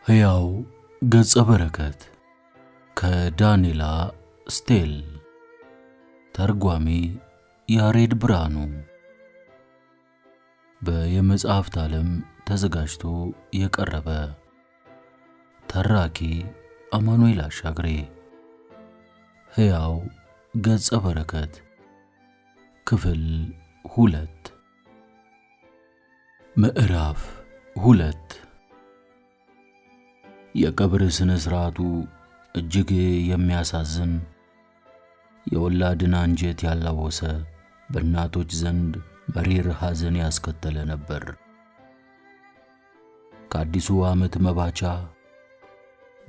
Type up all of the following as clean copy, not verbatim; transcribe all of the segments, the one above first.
ሕያው ገጸ በረከት ከዳንኤላ ስቴል ተርጓሚ ያሬድ ብርሃኑ በየመጽሐፍት ዓለም ተዘጋጅቶ የቀረበ ተራኪ አማኑኤል አሻግሬ ሕያው ገጸ በረከት ክፍል 2 ምዕራፍ 2 የቀብር ስነ ስርዓቱ እጅግ የሚያሳዝን የወላድን አንጀት ያላወሰ በእናቶች ዘንድ መሪር ሐዘን ያስከተለ ነበር። ከአዲሱ ዓመት መባቻ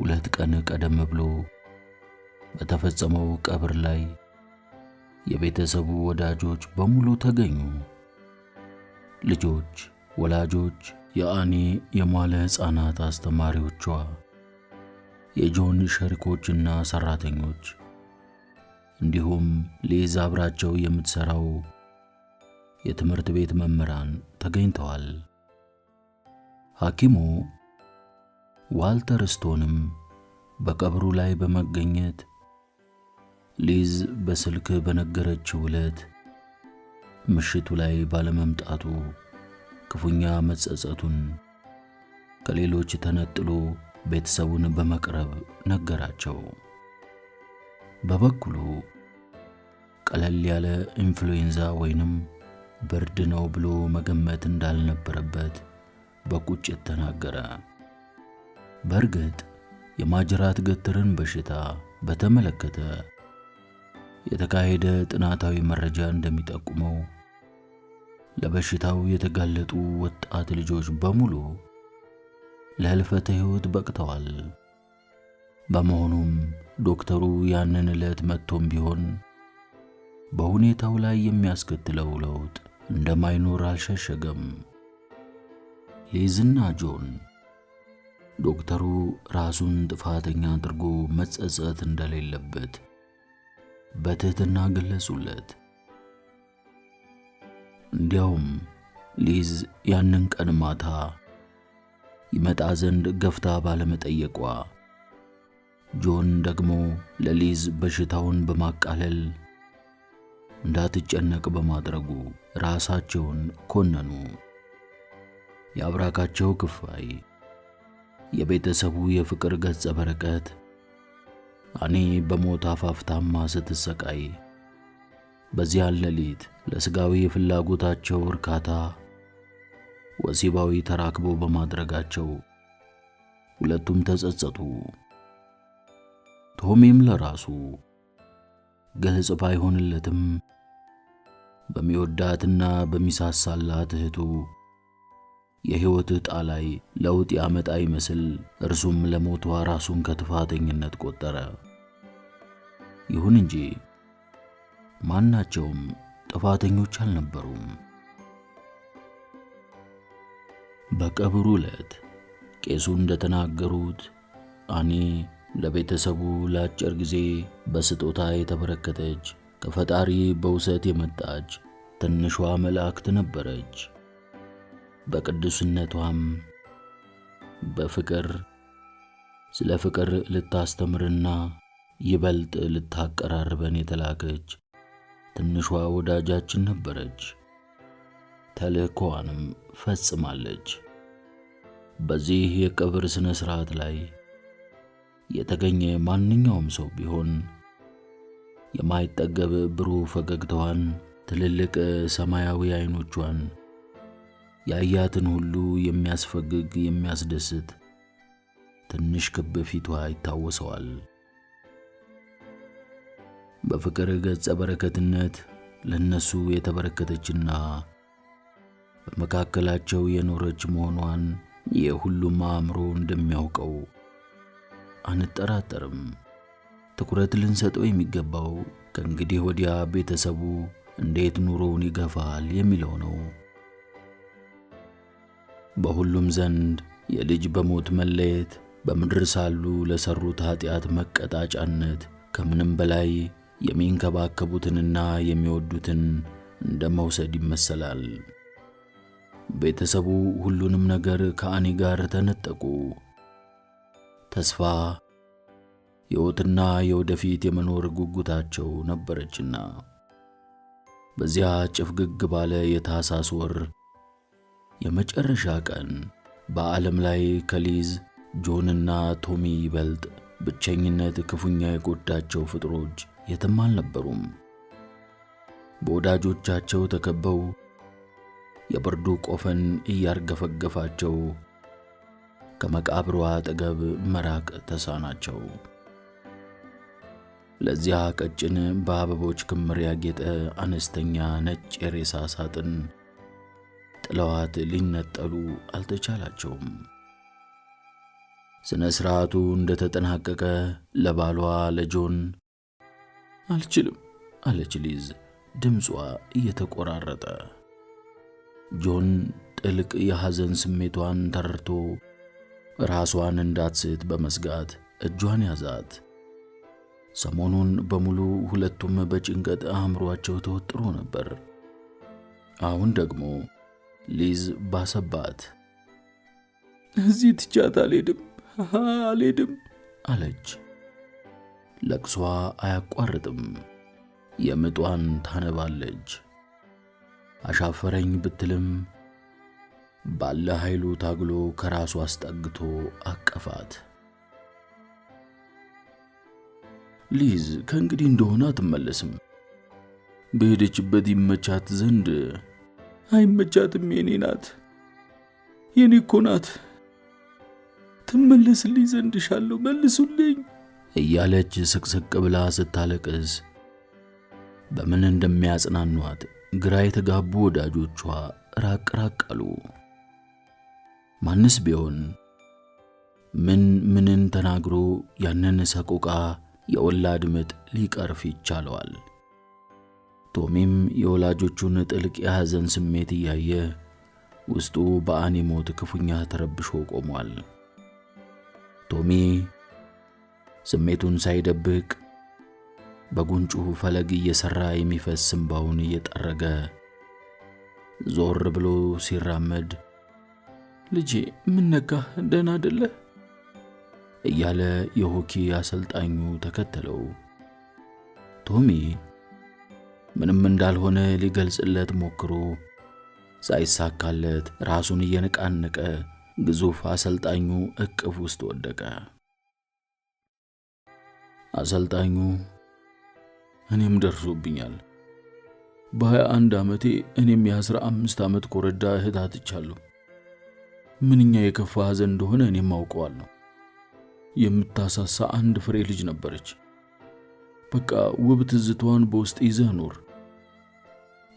2 ቀን ቀደም ብሎ በተፈጸመው ቀብር ላይ የቤተሰቡ ወዳጆች በሙሉ ተገኙ። ልጆች፣ ወላጆች፣ የአኒ የሟለ ሕፃናት አስተማሪዎቿ፣ የጆን ሸሪኮችና ሰራተኞች እንዲሁም ሊዝ አብራቸው የምትሰራው የትምህርት ቤት መምህራን ተገኝተዋል። ሐኪሙ ዋልተር ስቶንም በቀብሩ ላይ በመገኘት ሊዝ በስልክ በነገረችው ዕለት ምሽቱ ላይ ባለመምጣቱ ክፉኛ መጸጸቱን ከሌሎች ተነጥሎ ቤተሰቡን በመቅረብ ነገራቸው። በበኩሉ ቀለል ያለ ኢንፍሉዌንዛ ወይንም ብርድ ነው ብሎ መገመት እንዳልነበረበት በቁጭት ተናገረ። በእርግጥ የማጅራት ገትርን በሽታ በተመለከተ የተካሄደ ጥናታዊ መረጃ እንደሚጠቁመው ለበሽታው የተጋለጡ ወጣት ልጆች በሙሉ ለህልፈተ ሕይወት በቅተዋል። በመሆኑም ዶክተሩ ያንን ዕለት መጥቶም ቢሆን በሁኔታው ላይ የሚያስከትለው ለውጥ እንደማይኖር አልሸሸገም። ሊዝና ጆን ዶክተሩ ራሱን ጥፋተኛ አድርጎ መጸጸት እንደሌለበት በትህትና ገለጹለት። እንዲያውም ሊዝ ያንን ቀን ማታ ይመጣ ዘንድ ገፍታ ባለመጠየቋ ጆን ደግሞ ለሊዝ በሽታውን በማቃለል እንዳትጨነቅ በማድረጉ ራሳቸውን ኮነኑ። የአብራካቸው ክፋይ የቤተሰቡ የፍቅር ገጸ በረከት አኒ በሞት አፋፍ ታማ ስትሰቃይ በዚያን ሌሊት ለስጋዊ ፍላጎታቸው እርካታ ወሲባዊ ተራክቦ በማድረጋቸው ሁለቱም ተጸጸቱ። ቶሚም ለራሱ ግልጽ ባይሆንለትም በሚወዳትና በሚሳሳላት እህቱ የሕይወት ዕጣ ላይ ለውጥ ያመጣ ይመስል እርሱም ለሞቷ ራሱን ከጥፋተኝነት ቆጠረ። ይሁን እንጂ ማናቸውም ጥፋተኞች አልነበሩም። በቀብሩ ዕለት ቄሱ እንደተናገሩት አኒ ለቤተሰቡ ለአጭር ጊዜ በስጦታ የተበረከተች ከፈጣሪ በውሰት የመጣች ትንሿ መላእክት ነበረች። በቅዱስነቷም በፍቅር ስለ ፍቅር ልታስተምርና ይበልጥ ልታቀራርበን የተላከች ትንሿ ወዳጃችን ነበረች። ተልእኮዋንም ፈጽማለች። በዚህ የቀብር ስነ ስርዓት ላይ የተገኘ ማንኛውም ሰው ቢሆን የማይጠገብ ብሩህ ፈገግታዋን፣ ትልልቅ ሰማያዊ አይኖቿን፣ ያያትን ሁሉ የሚያስፈግግ የሚያስደስት ትንሽ ክብ ፊቷ ይታወሰዋል። በፍቅር ገጸ በረከትነት ለነሱ የተበረከተችና በመካከላቸው የኖረች መሆኗን የሁሉም አእምሮ እንደሚያውቀው አንጠራጠርም። ትኩረት ልንሰጠው የሚገባው ከእንግዲህ ወዲያ ቤተሰቡ እንዴት ኑሮውን ይገፋል የሚለው ነው። በሁሉም ዘንድ የልጅ በሞት መለየት በምድር ሳሉ ለሰሩት ኃጢአት መቀጣጫነት ከምንም በላይ የሚንከባከቡትንና የሚወዱትን እንደመውሰድ ይመሰላል። ቤተሰቡ ሁሉንም ነገር ከአኒ ጋር ተነጠቁ። ተስፋ፣ ሕይወትና የወደፊት የመኖር ጉጉታቸው ነበረችና በዚያ ጭፍግግ ባለ የታህሳስ ወር የመጨረሻ ቀን በዓለም ላይ ከሊዝ ጆንና ቶሚ ይበልጥ ብቸኝነት ክፉኛ የጎዳቸው ፍጥሮች የትም አልነበሩም። በወዳጆቻቸው ተከበው የብርዱ ቆፈን እያርገፈገፋቸው ከመቃብሯ አጠገብ መራቅ ተሳናቸው። ለዚያ ቀጭን በአበቦች ክምር ያጌጠ አነስተኛ ነጭ የሬሳ ሳጥን ጥለዋት ሊነጠሉ አልተቻላቸውም። ስነ ሥርዓቱ እንደተጠናቀቀ ለባሏ ለጆን አልችልም አለች ሊዝ ድምጿ እየተቆራረጠ። ጆን ጥልቅ የሐዘን ስሜቷን ተረድቶ ራሷን እንዳትስት በመስጋት እጇን ያዛት። ሰሞኑን በሙሉ ሁለቱም በጭንቀት አእምሯቸው ተወጥሮ ነበር። አሁን ደግሞ ሊዝ ባሰባት። እዚህ ትቻት አልሄድም አለች። ለቅሷ አያቋርጥም። የምጧን ታነባለች። አሻፈረኝ ብትልም ባለ ኃይሉ ታግሎ ከራሱ አስጠግቶ አቀፋት። ሊዝ ከእንግዲህ እንደሆነ አትመለስም። በሄደችበት ይመቻት ዘንድ አይመቻትም። የኔ ናት፣ የኔ እኮ ናት። ትመለስልኝ ዘንድ ሻለሁ፣ መልሱልኝ እያለች ስቅስቅ ብላ ስታለቅስ በምን እንደሚያጽናኗት ግራ የተጋቡ ወዳጆቿ ራቅ ራቅ አሉ። ማንስ ቢሆን ምንን ተናግሮ ያንን ሰቆቃ የወላድ ምጥ ሊቀርፍ ይቻለዋል? ቶሚም የወላጆቹን ጥልቅ የሐዘን ስሜት እያየ ውስጡ በአኒሞት ክፉኛ ተረብሾ ቆሟል። ቶሚ ስሜቱን ሳይደብቅ በጉንጩ ፈለግ እየሰራ የሚፈስ እንባውን እየጠረገ ዞር ብሎ ሲራመድ ልጄ ምን ነካህ? ደህና አይደለህ? እያለ የሆኪ አሰልጣኙ ተከተለው። ቶሚ ምንም እንዳልሆነ ሊገልጽለት ሞክሮ ሳይሳካለት ራሱን እየነቃነቀ ግዙፍ አሰልጣኙ እቅፍ ውስጥ ወደቀ። አሰልጣኙ እኔም ደርሶብኛል። በ21 ዓመቴ እኔም የ15 ዓመት ኮረዳ እህት አጥቻለሁ። ምንኛ የከፋ ሐዘን እንደሆነ እኔም አውቀዋለሁ። የምታሳሳ አንድ ፍሬ ልጅ ነበረች። በቃ ውብ ትዝታዋን በውስጥ ይዘህ ኑር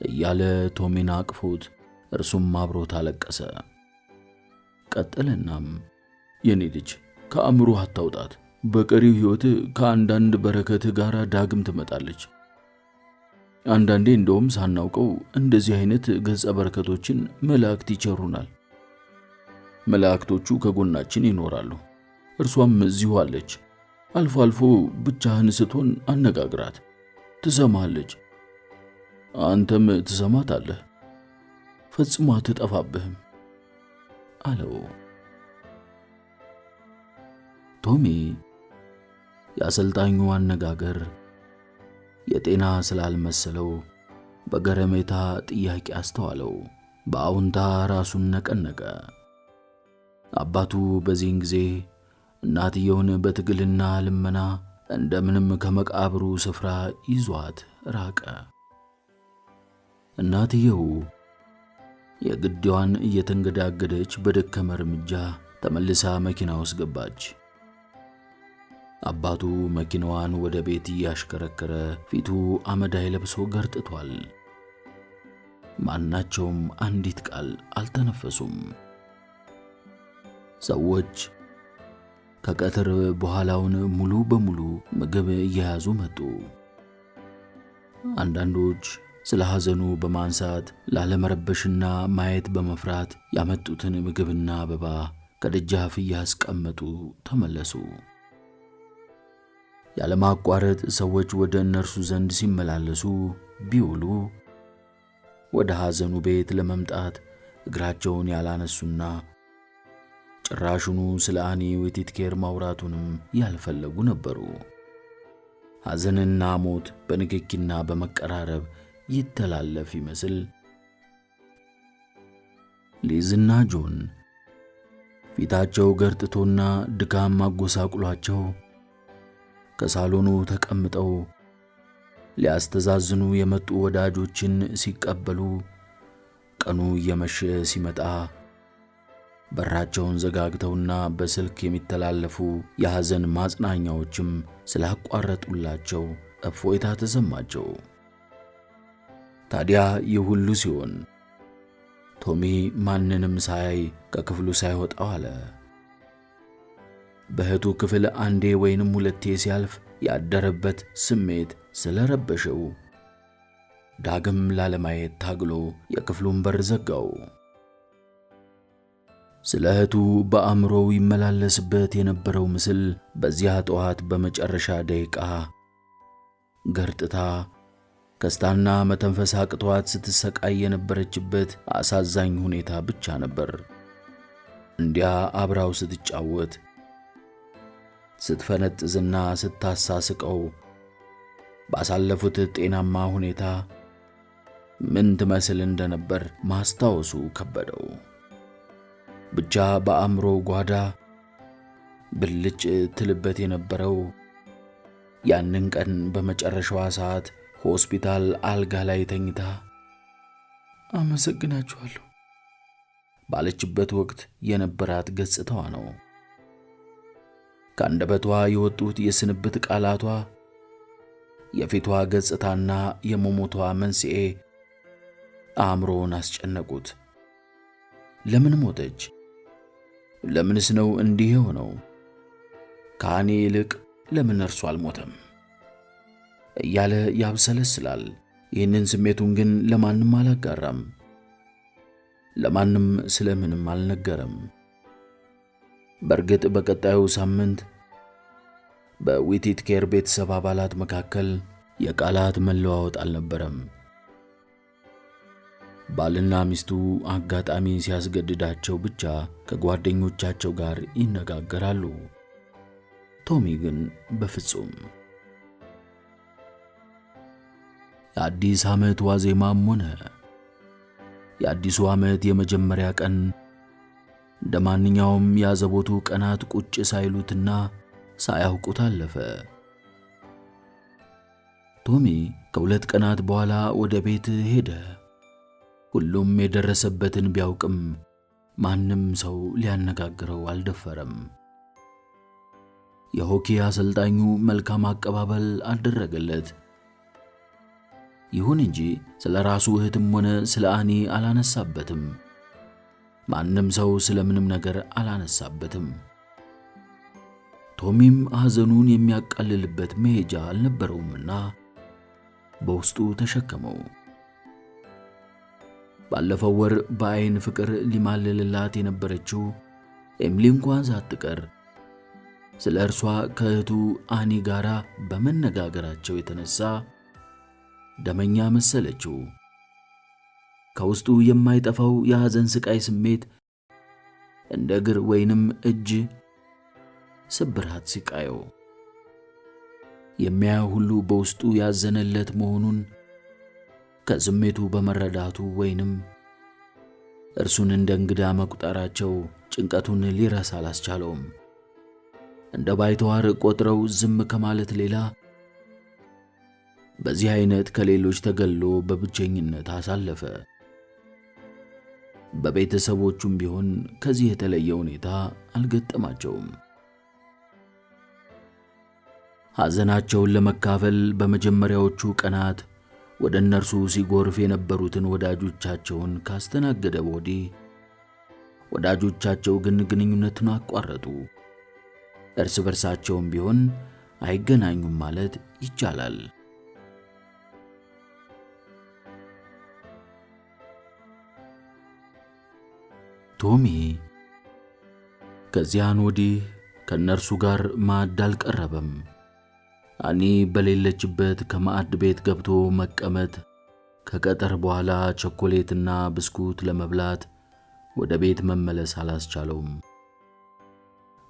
እያለ ቶሚን አቅፎት እርሱም አብሮት አለቀሰ። ቀጠለናም የኔ ልጅ ከአእምሮህ አታውጣት። በቀሪው ሕይወት ከአንዳንድ በረከትህ ጋር ዳግም ትመጣለች። አንዳንዴ እንደውም ሳናውቀው እንደዚህ አይነት ገጸ በረከቶችን መላእክት ይቸሩናል። መላእክቶቹ ከጎናችን ይኖራሉ። እርሷም እዚሁ አለች። አልፎ አልፎ ብቻህን ስትሆን አነጋግራት፣ ትሰማለች። አንተም ትሰማታለህ። ፈጽሞ አትጠፋብህም አለው። ቶሚ የአሰልጣኙ አነጋገር የጤና ስላልመሰለው በገረሜታ ጥያቄ አስተዋለው። በአውንታ ራሱን ነቀነቀ። አባቱ በዚህን ጊዜ እናትየውን በትግልና ልመና እንደምንም ከመቃብሩ ስፍራ ይዟት ራቀ። እናትየው የግዴዋን እየተንገዳገደች በደከመ እርምጃ ተመልሳ መኪና ውስጥ ገባች። አባቱ መኪናዋን ወደ ቤት እያሽከረከረ ፊቱ አመዳይ ለብሶ ገርጥቷል። ማናቸውም አንዲት ቃል አልተነፈሱም። ሰዎች ከቀትር በኋላውን ሙሉ በሙሉ ምግብ እየያዙ መጡ። አንዳንዶች ስለ ሐዘኑ በማንሳት ላለመረበሽና ማየት በመፍራት ያመጡትን ምግብና አበባ ከደጃፍ እያስቀመጡ ተመለሱ። ያለማቋረጥ ሰዎች ወደ እነርሱ ዘንድ ሲመላለሱ ቢውሉ ወደ ሐዘኑ ቤት ለመምጣት እግራቸውን ያላነሱና ጭራሹኑ ስለ አኒ ዊቲትኬር ማውራቱንም ያልፈለጉ ነበሩ። ሐዘንና ሞት በንክኪና በመቀራረብ ይተላለፍ ይመስል ሊዝና ጆን ፊታቸው ገርጥቶና ድካም ማጎሳቁሏቸው ከሳሎኑ ተቀምጠው ሊያስተዛዝኑ የመጡ ወዳጆችን ሲቀበሉ ቀኑ እየመሸ ሲመጣ በራቸውን ዘጋግተውና በስልክ የሚተላለፉ የሐዘን ማጽናኛዎችም ስላቋረጡላቸው እፎይታ ተሰማቸው። ታዲያ ይህ ሁሉ ሲሆን ቶሚ ማንንም ሳያይ ከክፍሉ ሳይወጣ አለ። በእህቱ ክፍል አንዴ ወይንም ሁለቴ ሲያልፍ ያደረበት ስሜት ስለረበሸው ዳግም ላለማየት ታግሎ የክፍሉን በር ዘጋው። ስለ እህቱ በአእምሮው ይመላለስበት የነበረው ምስል በዚያ ጠዋት በመጨረሻ ደቂቃ ገርጥታ ከስታና መተንፈስ አቅቷት ስትሰቃይ የነበረችበት አሳዛኝ ሁኔታ ብቻ ነበር። እንዲያ አብራው ስትጫወት፣ ስትፈነጥዝና ስታሳስቀው ባሳለፉት ጤናማ ሁኔታ ምን ትመስል እንደነበር ማስታወሱ ከበደው። ብቻ በአእምሮ ጓዳ ብልጭ ትልበት የነበረው ያንን ቀን በመጨረሻዋ ሰዓት ሆስፒታል አልጋ ላይ ተኝታ አመሰግናችኋለሁ ባለችበት ወቅት የነበራት ገጽታዋ ነው። ከአንደበቷ የወጡት የስንብት ቃላቷ፣ የፊቷ ገጽታና የመሞቷ መንስኤ አእምሮውን አስጨነቁት። ለምን ሞተች? ለምንስ ነው እንዲህ የሆነው? ከአኒ ይልቅ ለምን እርሱ አልሞተም እያለ ያብሰለስላል። ይህንን ስሜቱን ግን ለማንም አላጋራም። ለማንም ስለምንም አልነገረም። በእርግጥ በቀጣዩ ሳምንት በዊቲትኬር ቤተሰብ አባላት መካከል የቃላት መለዋወጥ አልነበረም። ባልና ሚስቱ አጋጣሚ ሲያስገድዳቸው ብቻ ከጓደኞቻቸው ጋር ይነጋገራሉ። ቶሚ ግን በፍጹም። የአዲስ ዓመት ዋዜማም ሆነ የአዲሱ ዓመት የመጀመሪያ ቀን እንደ ማንኛውም ያዘቦቱ ቀናት ቁጭ ሳይሉትና ሳያውቁት አለፈ። ቶሚ ከሁለት ቀናት በኋላ ወደ ቤት ሄደ። ሁሉም የደረሰበትን ቢያውቅም ማንም ሰው ሊያነጋግረው አልደፈረም። የሆኪ አሰልጣኙ መልካም አቀባበል አደረገለት። ይሁን እንጂ ስለ ራሱ እህትም ሆነ ስለ አኒ አላነሳበትም። ማንም ሰው ስለምንም ነገር አላነሳበትም። ቶሚም ሐዘኑን የሚያቃልልበት መሄጃ አልነበረውምና በውስጡ ተሸከመው። ባለፈው ወር በአይን ፍቅር ሊማልልላት የነበረችው ኤምሊ እንኳን ሳትቀር ስለ እርሷ ከእህቱ አኒ ጋራ በመነጋገራቸው የተነሳ ደመኛ መሰለችው። ከውስጡ የማይጠፋው የሐዘን ስቃይ ስሜት እንደ እግር ወይንም እጅ ስብራት ሲቃየው የሚያየው ሁሉ በውስጡ ያዘነለት መሆኑን ከስሜቱ በመረዳቱ ወይንም እርሱን እንደ እንግዳ መቁጠራቸው ጭንቀቱን ሊረሳ አላስቻለውም። እንደ ባይተዋር ቆጥረው ዝም ከማለት ሌላ በዚህ አይነት ከሌሎች ተገሎ በብቸኝነት አሳለፈ። በቤተሰቦቹም ቢሆን ከዚህ የተለየ ሁኔታ አልገጠማቸውም። ሐዘናቸውን ለመካፈል በመጀመሪያዎቹ ቀናት ወደ እነርሱ ሲጎርፍ የነበሩትን ወዳጆቻቸውን ካስተናገደ ወዲህ ወዳጆቻቸው ግን ግንኙነቱን አቋረጡ። እርስ በርሳቸውም ቢሆን አይገናኙም ማለት ይቻላል። ቶሚ ከዚያን ወዲህ ከነርሱ ጋር ማዕድ አልቀረበም። አኒ በሌለችበት ከማዕድ ቤት ገብቶ መቀመጥ፣ ከቀጠር በኋላ ቸኮሌትና ብስኩት ለመብላት ወደ ቤት መመለስ አላስቻለውም።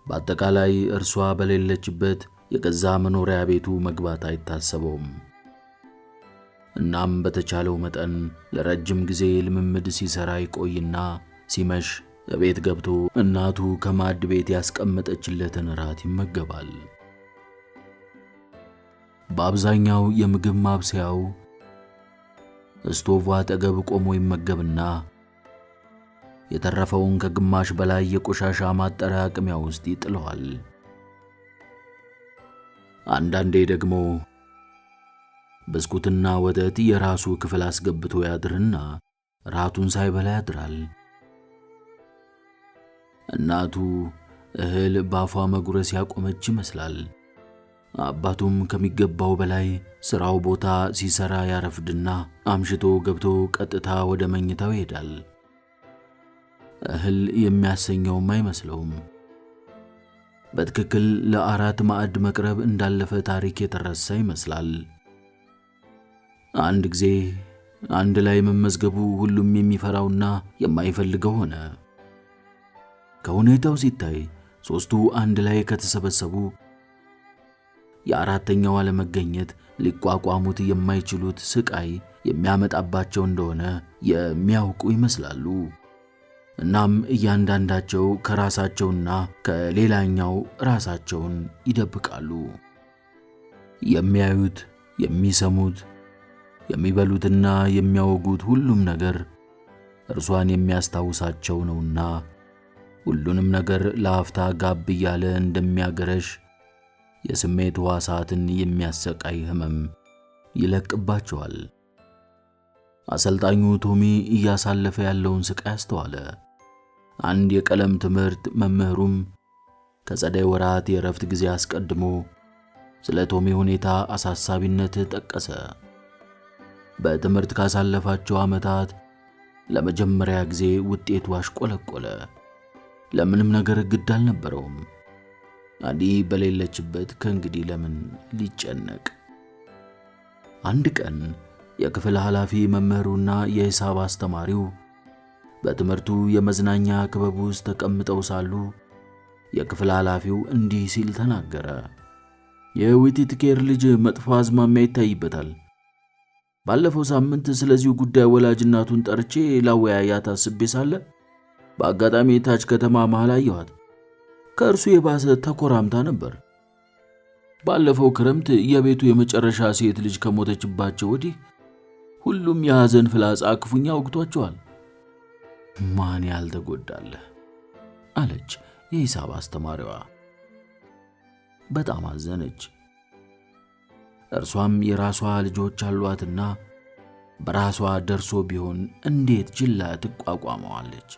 በአጠቃላይ እርሷ በሌለችበት የገዛ መኖሪያ ቤቱ መግባት አይታሰበውም። እናም በተቻለው መጠን ለረጅም ጊዜ ልምምድ ሲሰራ ይቆይና ሲመሽ ቤት ገብቶ እናቱ ከማዕድ ቤት ያስቀመጠችለትን ራት ይመገባል። በአብዛኛው የምግብ ማብሰያው ስቶቭ አጠገብ ቆሞ ይመገብና የተረፈውን ከግማሽ በላይ የቆሻሻ ማጠራቀሚያ ውስጥ ይጥለዋል። አንዳንዴ ደግሞ ብስኩትና ወተት የራሱ ክፍል አስገብቶ ያድርና ራቱን ሳይበላ ያድራል። እናቱ እህል ባፏ መጉረስ ያቆመች ይመስላል። አባቱም ከሚገባው በላይ ስራው ቦታ ሲሰራ ያረፍድና አምሽቶ ገብቶ ቀጥታ ወደ መኝታው ይሄዳል። እህል የሚያሰኘውም አይመስለውም። በትክክል ለአራት ማዕድ መቅረብ እንዳለፈ ታሪክ የተረሳ ይመስላል። አንድ ጊዜ አንድ ላይ መመዝገቡ ሁሉም የሚፈራውና የማይፈልገው ሆነ። ከሁኔታው ሲታይ ሦስቱ አንድ ላይ ከተሰበሰቡ የአራተኛው አለመገኘት ሊቋቋሙት የማይችሉት ስቃይ የሚያመጣባቸው እንደሆነ የሚያውቁ ይመስላሉ። እናም እያንዳንዳቸው ከራሳቸውና ከሌላኛው ራሳቸውን ይደብቃሉ። የሚያዩት፣ የሚሰሙት፣ የሚበሉትና የሚያወጉት ሁሉም ነገር እርሷን የሚያስታውሳቸው ነውና ሁሉንም ነገር ለአፍታ ጋብ እያለ እንደሚያገረሽ የስሜት ሕዋሳትን የሚያሰቃይ ህመም ይለቅባቸዋል። አሰልጣኙ ቶሚ እያሳለፈ ያለውን ስቃይ አስተዋለ። አንድ የቀለም ትምህርት መምህሩም ከጸደይ ወራት የእረፍት ጊዜ አስቀድሞ ስለ ቶሚ ሁኔታ አሳሳቢነት ጠቀሰ። በትምህርት ካሳለፋቸው ዓመታት ለመጀመሪያ ጊዜ ውጤቱ አሽቆለቆለ። ለምንም ነገር ግድ አልነበረውም። አዲ በሌለችበት ከእንግዲህ ለምን ሊጨነቅ? አንድ ቀን የክፍል ኃላፊ መምህሩና የሂሳብ አስተማሪው በትምህርቱ የመዝናኛ ክበብ ውስጥ ተቀምጠው ሳሉ የክፍል ኃላፊው እንዲህ ሲል ተናገረ። የዊቲትኬር ልጅ መጥፎ አዝማሚያ ይታይበታል። ባለፈው ሳምንት ስለዚሁ ጉዳይ ወላጅ እናቱን ጠርቼ ላወያያት አስቤ ሳለ በአጋጣሚ ታች ከተማ መሃል አየኋት። ከእርሱ የባሰ ተኮራምታ ነበር። ባለፈው ክረምት የቤቱ የመጨረሻ ሴት ልጅ ከሞተችባቸው ወዲህ ሁሉም የሐዘን ፍላጻ ክፉኛ ወግቷቸዋል። ማን ያልተጎዳለ? አለች የሂሳብ አስተማሪዋ። በጣም አዘነች። እርሷም የራሷ ልጆች አሏትና በራሷ ደርሶ ቢሆን እንዴት ጅላ ትቋቋመዋለች?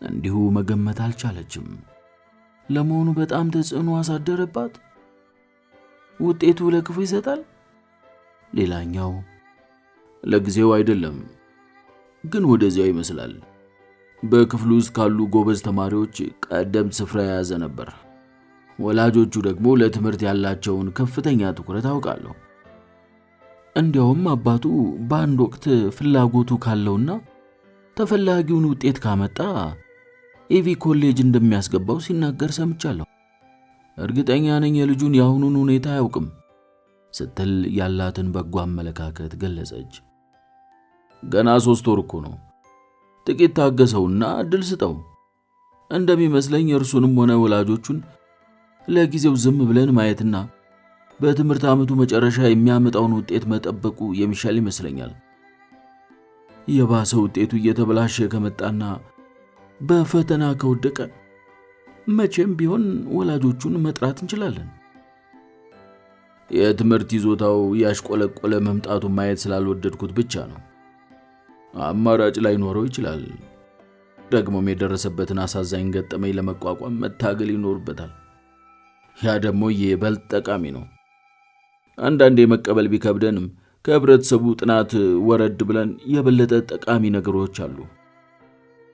እንዲሁ መገመት አልቻለችም። ለመሆኑ በጣም ተጽዕኖ አሳደረባት? ውጤቱ ለክፉ ይሰጣል? ሌላኛው ለጊዜው አይደለም፣ ግን ወደዚያው ይመስላል። በክፍሉ ውስጥ ካሉ ጎበዝ ተማሪዎች ቀደምት ስፍራ የያዘ ነበር። ወላጆቹ ደግሞ ለትምህርት ያላቸውን ከፍተኛ ትኩረት አውቃለሁ። እንዲያውም አባቱ በአንድ ወቅት ፍላጎቱ ካለውና ተፈላጊውን ውጤት ካመጣ ኤቪ ኮሌጅ እንደሚያስገባው ሲናገር ሰምቻለሁ። እርግጠኛ ነኝ የልጁን የአሁኑን ሁኔታ አያውቅም ስትል ያላትን በጎ አመለካከት ገለጸች። ገና 3 ወር እኮ ነው። ጥቂት ታገሰውና እድል ስጠው። እንደሚመስለኝ እርሱንም ሆነ ወላጆቹን ለጊዜው ዝም ብለን ማየትና በትምህርት ዓመቱ መጨረሻ የሚያመጣውን ውጤት መጠበቁ የሚሻል ይመስለኛል። የባሰ ውጤቱ እየተበላሸ ከመጣና በፈተና ከወደቀ መቼም ቢሆን ወላጆቹን መጥራት እንችላለን። የትምህርት ይዞታው ያሽቆለቆለ መምጣቱን ማየት ስላልወደድኩት ብቻ ነው። አማራጭ ላይኖረው ይችላል። ደግሞም የደረሰበትን አሳዛኝ ገጠመኝ ለመቋቋም መታገል ይኖርበታል። ያ ደግሞ ይበልጥ ጠቃሚ ነው። አንዳንዴ መቀበል ቢከብደንም ከህብረተሰቡ ጥናት ወረድ ብለን የበለጠ ጠቃሚ ነገሮች አሉ።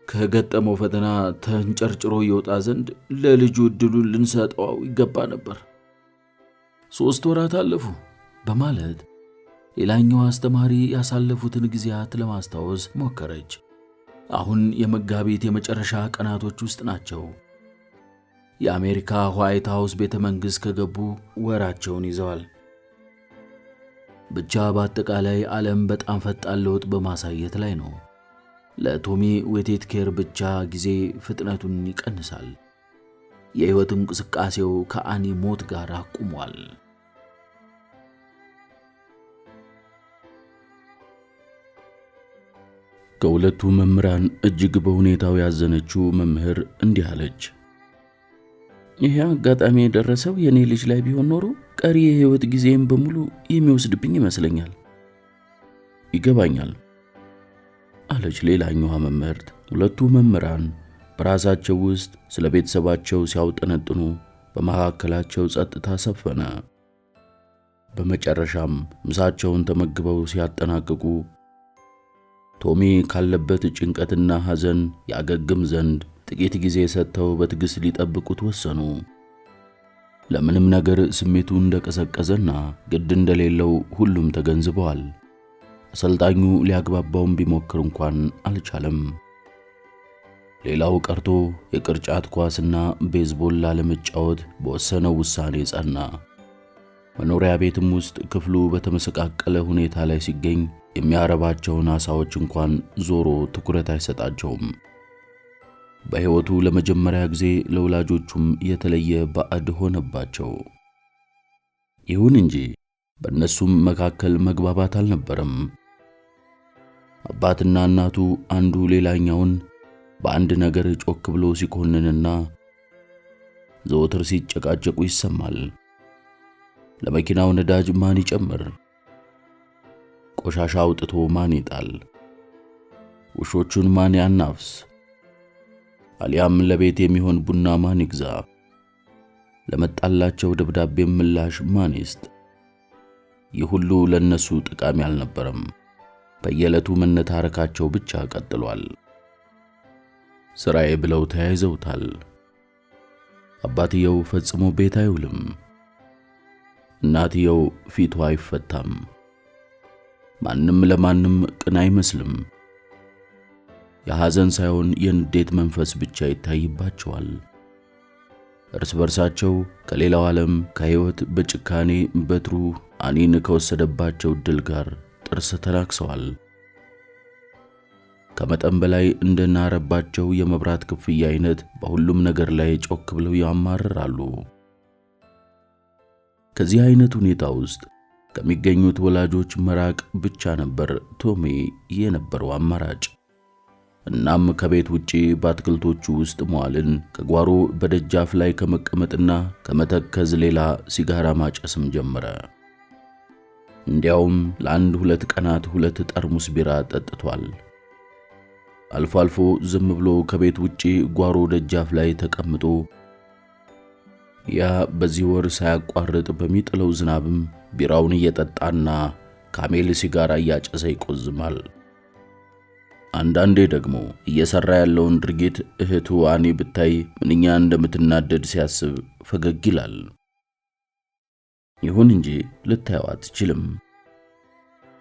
ከገጠመው ፈተና ተንጨርጭሮ ይወጣ ዘንድ ለልጁ እድሉን ልንሰጠው ይገባ ነበር። 3 ወራት አለፉ በማለት ሌላኛው አስተማሪ ያሳለፉትን ጊዜያት ለማስታወስ ሞከረች። አሁን የመጋቢት የመጨረሻ ቀናቶች ውስጥ ናቸው። የአሜሪካ ዋይት ሃውስ ቤተ መንግሥት ከገቡ ወራቸውን ይዘዋል። ብቻ በአጠቃላይ ዓለም በጣም ፈጣን ለውጥ በማሳየት ላይ ነው። ለቶሚ ዌቴትኬር ብቻ ጊዜ ፍጥነቱን ይቀንሳል። የሕይወት እንቅስቃሴው ከአኒ ሞት ጋር አቁሟል። ከሁለቱ መምህራን እጅግ በሁኔታው ያዘነችው መምህር እንዲህ አለች። ይሄ አጋጣሚ የደረሰው የኔ ልጅ ላይ ቢሆን ኖሮ ቀሪ የሕይወት ጊዜም በሙሉ የሚወስድብኝ ይመስለኛል። ይገባኛል አለች ሌላኛዋ መምህርት። ሁለቱ መምህራን በራሳቸው ውስጥ ስለ ቤተሰባቸው ሲያውጠነጥኑ በመካከላቸው ጸጥታ ሰፈነ። በመጨረሻም ምሳቸውን ተመግበው ሲያጠናቅቁ ቶሚ ካለበት ጭንቀትና ሐዘን ያገግም ዘንድ ጥቂት ጊዜ ሰጥተው በትዕግሥት ሊጠብቁት ወሰኑ። ለምንም ነገር ስሜቱ እንደቀዘቀዘና ግድ እንደሌለው ሁሉም ተገንዝበዋል። አሰልጣኙ ሊያግባባውም ቢሞክር እንኳን አልቻለም። ሌላው ቀርቶ የቅርጫት ኳስና ቤዝቦል ላለመጫወት በወሰነው ውሳኔ ጸና። መኖሪያ ቤትም ውስጥ ክፍሉ በተመሰቃቀለ ሁኔታ ላይ ሲገኝ የሚያረባቸውን ዓሣዎች እንኳን ዞሮ ትኩረት አይሰጣቸውም። በሕይወቱ ለመጀመሪያ ጊዜ ለወላጆቹም የተለየ ባዕድ ሆነባቸው። ይሁን እንጂ በእነሱም መካከል መግባባት አልነበረም። አባትና እናቱ አንዱ ሌላኛውን በአንድ ነገር ጮክ ብሎ ሲኮንንና ዘወትር ሲጨቃጨቁ ይሰማል። ለመኪናው ነዳጅ ማን ይጨምር? ቆሻሻ አውጥቶ ማን ይጣል? ውሾቹን ማን ያናፍስ? አሊያም ለቤት የሚሆን ቡና ማን ይግዛ? ለመጣላቸው ደብዳቤም ምላሽ ማን ይስጥ? ይህ ሁሉ ለነሱ ጠቃሚ አልነበረም። በየዕለቱ መነታረካቸው ብቻ ቀጥሏል። ስራዬ ብለው ተያይዘውታል። አባትየው ፈጽሞ ቤት አይውልም። እናትየው ፊቱ አይፈታም። ማንም ለማንም ቅን አይመስልም። የሐዘን ሳይሆን የንዴት መንፈስ ብቻ ይታይባቸዋል። እርስ በርሳቸው ከሌላው ዓለም ከሕይወት በጭካኔ በትሩ አኒን ከወሰደባቸው ድል ጋር ጥርስ ተላክሰዋል። ከመጠን በላይ እንደናረባቸው የመብራት ክፍያ አይነት በሁሉም ነገር ላይ ጮክ ብለው ያማርራሉ። ከዚህ አይነት ሁኔታ ውስጥ ከሚገኙት ወላጆች መራቅ ብቻ ነበር ቶሚ የነበረው አማራጭ። እናም ከቤት ውጪ በአትክልቶቹ ውስጥ መዋልን፣ ከጓሮ በደጃፍ ላይ ከመቀመጥና ከመተከዝ ሌላ ሲጋራ ማጨስም ጀመረ። እንዲያውም ለአንድ 2 ቀናት 2 ጠርሙስ ቢራ ጠጥቷል። አልፎ አልፎ ዝም ብሎ ከቤት ውጪ ጓሮ ደጃፍ ላይ ተቀምጦ ያ በዚህ ወር ሳያቋርጥ በሚጥለው ዝናብም ቢራውን እየጠጣና ካሜል ሲጋራ እያጨሰ ይቆዝማል። አንዳንዴ ደግሞ እየሰራ ያለውን ድርጊት እህቱ አኒ ብታይ ምንኛ እንደምትናደድ ሲያስብ ፈገግ ይላል። ይሁን እንጂ ልታየው አትችልም።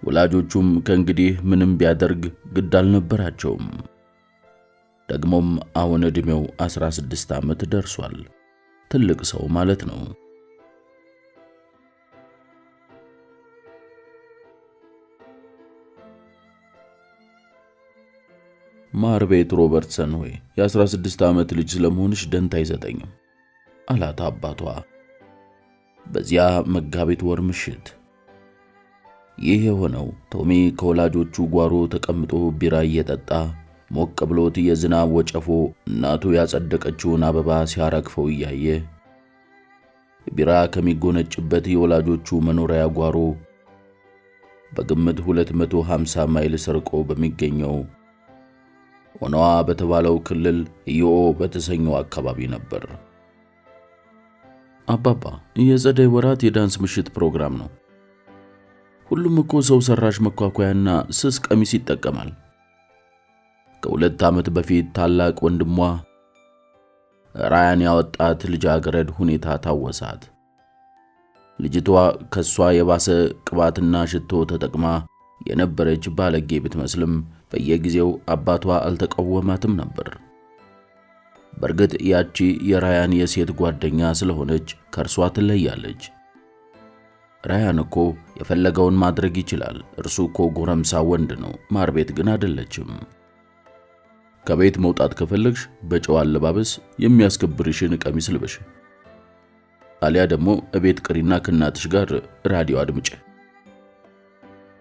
ወላጆቹም ከእንግዲህ ምንም ቢያደርግ ግድ አልነበራቸውም። ደግሞም አሁን ዕድሜው 16 ዓመት ደርሷል። ትልቅ ሰው ማለት ነው። ማርቤት ሮበርትሰን ሆይ የ16 ዓመት ልጅ ስለመሆንሽ ደንታ አይሰጠኝም አላት አባቷ በዚያ መጋቢት ወር ምሽት። ይህ የሆነው ቶሚ ከወላጆቹ ጓሮ ተቀምጦ ቢራ እየጠጣ ሞቅ ብሎት የዝናብ ወጨፎ እናቱ ያጸደቀችውን አበባ ሲያረግፈው እያየ ቢራ ከሚጎነጭበት የወላጆቹ መኖሪያ ጓሮ በግምት 250 ማይል ሰርቆ በሚገኘው ኦናዋ በተባለው ክልል ኢዮ በተሰኘው አካባቢ ነበር። አባባ የጸደይ ወራት የዳንስ ምሽት ፕሮግራም ነው። ሁሉም እኮ ሰው ሰራሽ መኳኳያና ስስ ቀሚስ ይጠቀማል። ከ2 ዓመት በፊት ታላቅ ወንድሟ ራያን ያወጣት ልጃገረድ ሁኔታ ታወሳት። ልጅቷ ከሷ የባሰ ቅባትና ሽቶ ተጠቅማ የነበረች ባለጌ ብትመስልም በየጊዜው አባቷ አልተቃወማትም ነበር። በእርግጥ ያቺ የራያን የሴት ጓደኛ ስለሆነች ከእርሷ ትለያለች። ራያን እኮ የፈለገውን ማድረግ ይችላል። እርሱ እኮ ጎረምሳ ወንድ ነው። ማርቤት ግን አይደለችም። ከቤት መውጣት ከፈለግሽ በጨዋ አለባበስ የሚያስከብርሽን ቀሚስ ልበሽ፣ አሊያ ደግሞ እቤት ቅሪና ከእናትሽ ጋር ራዲዮ አድምጪ።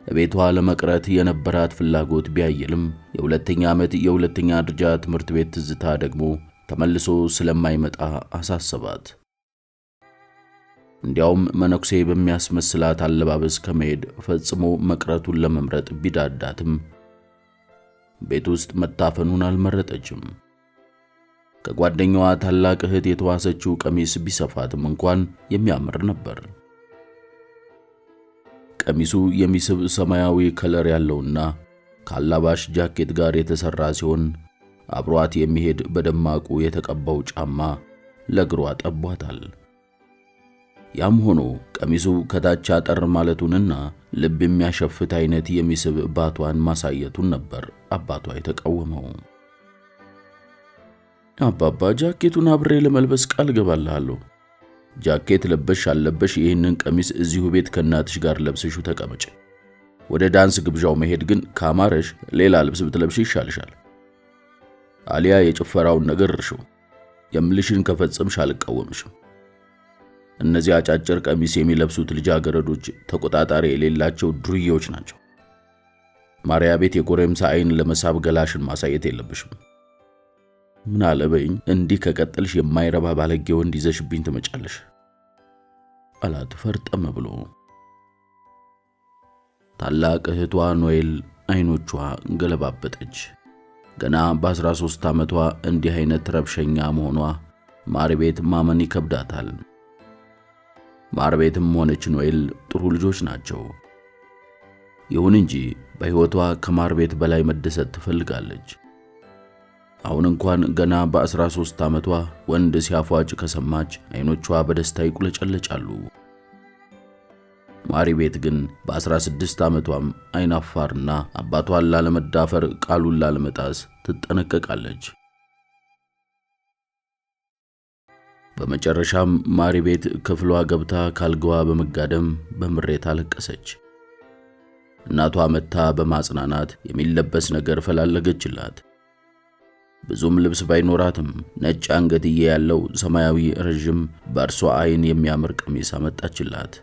ቤቷ ለመቅረት የነበራት ፍላጎት ቢያየልም የሁለተኛ ዓመት የሁለተኛ ደረጃ ትምህርት ቤት ትዝታ ደግሞ ተመልሶ ስለማይመጣ አሳሰባት። እንዲያውም መነኩሴ በሚያስመስላት አለባበስ ከመሄድ ፈጽሞ መቅረቱን ለመምረጥ ቢዳዳትም ቤት ውስጥ መታፈኑን አልመረጠችም። ከጓደኛዋ ታላቅ እህት የተዋሰችው ቀሚስ ቢሰፋትም እንኳን የሚያምር ነበር። ቀሚሱ የሚስብ ሰማያዊ ከለር ያለውና ካላባሽ ጃኬት ጋር የተሰራ ሲሆን አብሯት የሚሄድ በደማቁ የተቀባው ጫማ ለእግሯ ጠቧታል። ያም ሆኖ ቀሚሱ ከታች አጠር ማለቱንና ልብ የሚያሸፍት አይነት የሚስብ ባቷን ማሳየቱን ነበር አባቷ የተቃወመው። አባባ ጃኬቱን አብሬ ለመልበስ ቃል ገባልሃለሁ። ጃኬት ለበሽ አለበሽ ይህንን ቀሚስ እዚሁ ቤት ከእናትሽ ጋር ለብሰሹ ተቀመጭ። ወደ ዳንስ ግብዣው መሄድ ግን ካማረሽ ሌላ ልብስ ብትለብሽ ይሻልሻል። አሊያ የጭፈራውን ነገር እርሺው። የምልሽን ከፈጸምሽ አልቃወምሽም። እነዚህ አጫጭር ቀሚስ የሚለብሱት ልጃገረዶች ተቆጣጣሪ የሌላቸው ዱርዬዎች ናቸው። ማርያ ቤት የጎረምሳ አይን ለመሳብ ገላሽን ማሳየት የለብሽም። ምን አለበኝ እንዲህ ከቀጠልሽ የማይረባ ባለጌ ወንድ ይዘሽብኝ ትመጫለሽ አላት ፈርጠም ብሎ። ታላቅ እህቷ ኖኤል አይኖቿ ገለባበጠች። ገና በ13 ዓመቷ እንዲህ አይነት ረብሸኛ መሆኗ ማርቤት ማመን ይከብዳታል። ማርቤትም ሆነች ኖኤል ጥሩ ልጆች ናቸው። ይሁን እንጂ በሕይወቷ ከማርቤት በላይ መደሰት ትፈልጋለች። አሁን እንኳን ገና በ13 ዓመቷ ወንድ ሲያፏጭ ከሰማች አይኖቿ በደስታ ይቁለጨለጫሉ። ማርቤት ግን በ16 ዓመቷም አይናፋርና አባቷን ላለመዳፈር ቃሉን ላለመጣስ ትጠነቀቃለች። በመጨረሻም ማርቤት ክፍሏ ገብታ ካልጋዋ በመጋደም በምሬት አለቀሰች። እናቷ መታ በማጽናናት የሚለበስ ነገር ፈላለገችላት። ብዙም ልብስ ባይኖራትም ነጭ አንገትዬ ያለው ሰማያዊ ረጅም በእርሷ አይን የሚያምር ቀሚስ አመጣችላት።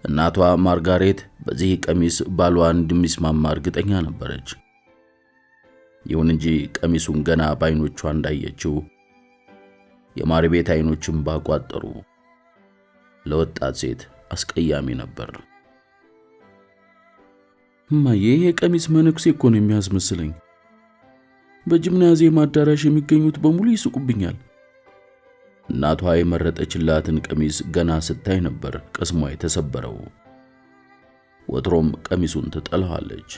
እናቷ ማርጋሬት በዚህ ቀሚስ ባሏ እንደሚስማማ እርግጠኛ ነበረች። ይሁን እንጂ ቀሚሱን ገና ባይኖቿ እንዳየችው የማርቤት አይኖችም ባቋጠሩ። ለወጣት ሴት አስቀያሚ ነበር። እማዬ ይሄ ቀሚስ መነኩሴ እኮ ነው የሚያስመስለኝ። በጂምናዚየም አዳራሽ የሚገኙት በሙሉ ይስቁብኛል። እናቷ የመረጠችላትን ቀሚስ ገና ስታይ ነበር ቅስሟ የተሰበረው። ወትሮም ቀሚሱን ትጠላዋለች።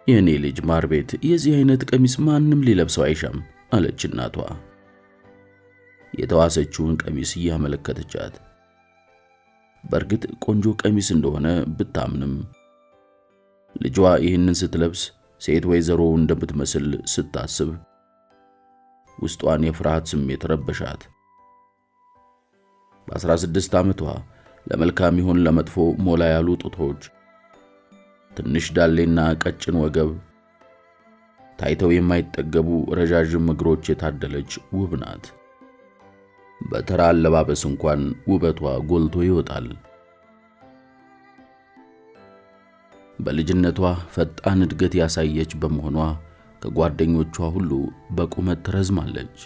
የኔ ልጅ ማርቤት የዚህ አይነት ቀሚስ ማንም ሊለብሰው አይሻም አለች እናቷ የተዋሰችውን ቀሚስ እያመለከተቻት። በእርግጥ ቆንጆ ቀሚስ እንደሆነ ብታምንም ልጇ ይህንን ስትለብስ ሴት ወይዘሮ እንደምትመስል ስታስብ ውስጧን የፍርሃት ስሜት ረበሻት። በ16 ዓመቷ ለመልካም ይሁን ለመጥፎ ሞላ ያሉ ጡቶች፣ ትንሽ ዳሌና ቀጭን ወገብ፣ ታይተው የማይጠገቡ ረዣዥም እግሮች የታደለች ውብ ናት። በተራ አለባበስ እንኳን ውበቷ ጎልቶ ይወጣል። በልጅነቷ ፈጣን እድገት ያሳየች በመሆኗ ከጓደኞቿ ሁሉ በቁመት ትረዝማለች።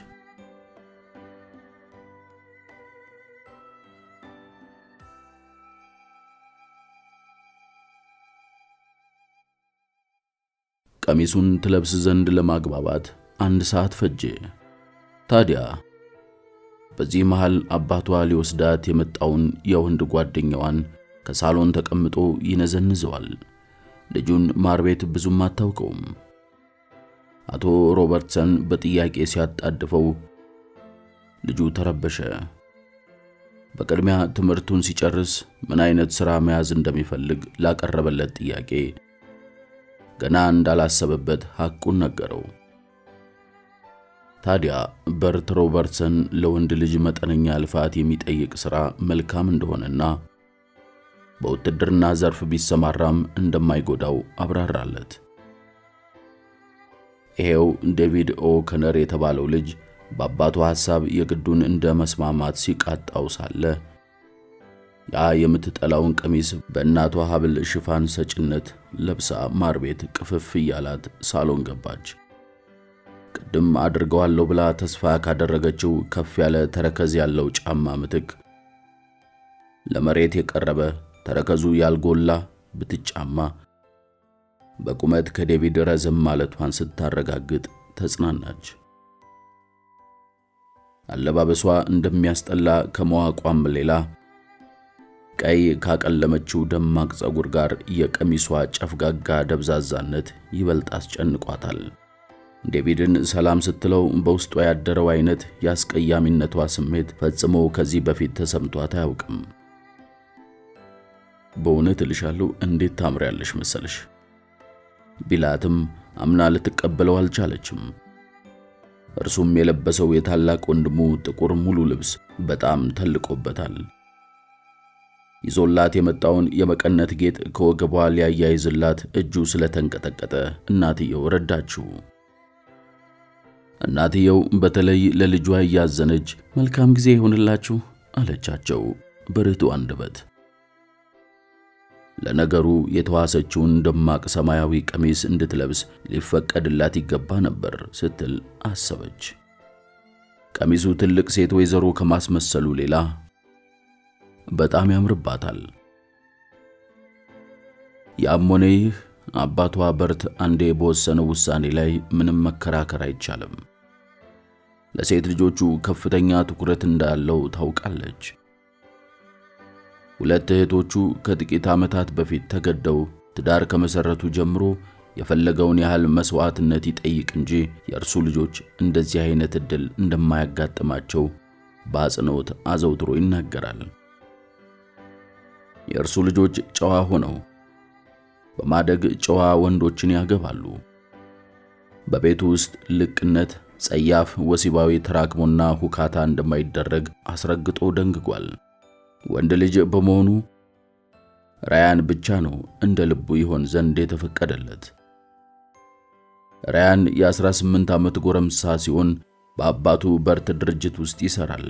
ቀሚሱን ትለብስ ዘንድ ለማግባባት 1 ሰዓት ፈጀ። ታዲያ በዚህ መሃል አባቷ ሊወስዳት የመጣውን የወንድ ጓደኛዋን ከሳሎን ተቀምጦ ይነዘንዘዋል። ልጁን ማርቤት ብዙም አታውቀውም። አቶ ሮበርትሰን በጥያቄ ሲያጣድፈው ልጁ ተረበሸ። በቅድሚያ ትምህርቱን ሲጨርስ ምን አይነት ሥራ መያዝ እንደሚፈልግ ላቀረበለት ጥያቄ ገና እንዳላሰበበት ሐቁን ነገረው። ታዲያ በርት ሮበርትሰን ለወንድ ልጅ መጠነኛ ልፋት የሚጠይቅ ሥራ መልካም እንደሆነና በውትድርና ዘርፍ ቢሰማራም እንደማይጎዳው አብራራለት። ይሄው ዴቪድ ኦ'ከነር የተባለው ልጅ በአባቱ ሐሳብ የግዱን እንደ መስማማት ሲቃጣው ሳለ ያ የምትጠላውን ቀሚስ በእናቷ ሐብል ሽፋን ሰጭነት ለብሳ ማር ቤት ቅፍፍ እያላት ሳሎን ገባች። ቅድም አድርገዋለሁ ብላ ተስፋ ካደረገችው ከፍ ያለ ተረከዝ ያለው ጫማ ምትክ ለመሬት የቀረበ ተረከዙ ያልጎላ ብትጫማ በቁመት ከዴቪድ ረዘም ማለቷን ስታረጋግጥ ተጽናናች። አለባበሷ እንደሚያስጠላ ከመዋቋም ሌላ ቀይ ካቀለመችው ደማቅ ጸጉር ጋር የቀሚሷ ጨፍጋጋ ደብዛዛነት ይበልጥ አስጨንቋታል። ዴቪድን ሰላም ስትለው በውስጧ ያደረው አይነት ያስቀያሚነቷ ስሜት ፈጽሞ ከዚህ በፊት ተሰምቷት አያውቅም። በእውነት እልሻለሁ እንዴት ታምሪያለሽ መሰለሽ ቢላትም አምና ልትቀበለው አልቻለችም። እርሱም የለበሰው የታላቅ ወንድሙ ጥቁር ሙሉ ልብስ በጣም ተልቆበታል። ይዞላት የመጣውን የመቀነት ጌጥ ከወገቧ ሊያያይዝላት እጁ ስለተንቀጠቀጠ እናትየው ረዳችው። እናትየው በተለይ ለልጇ እያዘነች መልካም ጊዜ ይሁንላችሁ አለቻቸው በርቱ አንደበት። ለነገሩ የተዋሰችውን ደማቅ ሰማያዊ ቀሚስ እንድትለብስ ሊፈቀድላት ይገባ ነበር ስትል አሰበች። ቀሚሱ ትልቅ ሴት ወይዘሮ ከማስመሰሉ ሌላ በጣም ያምርባታል። ያም ሆነ ይህ አባቷ በርት አንዴ በወሰነው ውሳኔ ላይ ምንም መከራከር አይቻልም። ለሴት ልጆቹ ከፍተኛ ትኩረት እንዳለው ታውቃለች። ሁለት እህቶቹ ከጥቂት ዓመታት በፊት ተገደው ትዳር ከመሰረቱ ጀምሮ የፈለገውን ያህል መስዋዕትነት ይጠይቅ እንጂ የእርሱ ልጆች እንደዚህ አይነት እድል እንደማያጋጥማቸው በአጽንኦት አዘውትሮ ይናገራል። የእርሱ ልጆች ጨዋ ሆነው በማደግ ጨዋ ወንዶችን ያገባሉ። በቤቱ ውስጥ ልቅነት፣ ጸያፍ ወሲባዊ ተራክሞና ሁካታ እንደማይደረግ አስረግጦ ደንግጓል። ወንድ ልጅ በመሆኑ ራያን ብቻ ነው እንደ ልቡ ይሆን ዘንድ የተፈቀደለት። ራያን የ18 ዓመት ጎረምሳ ሲሆን በአባቱ በርት ድርጅት ውስጥ ይሰራል።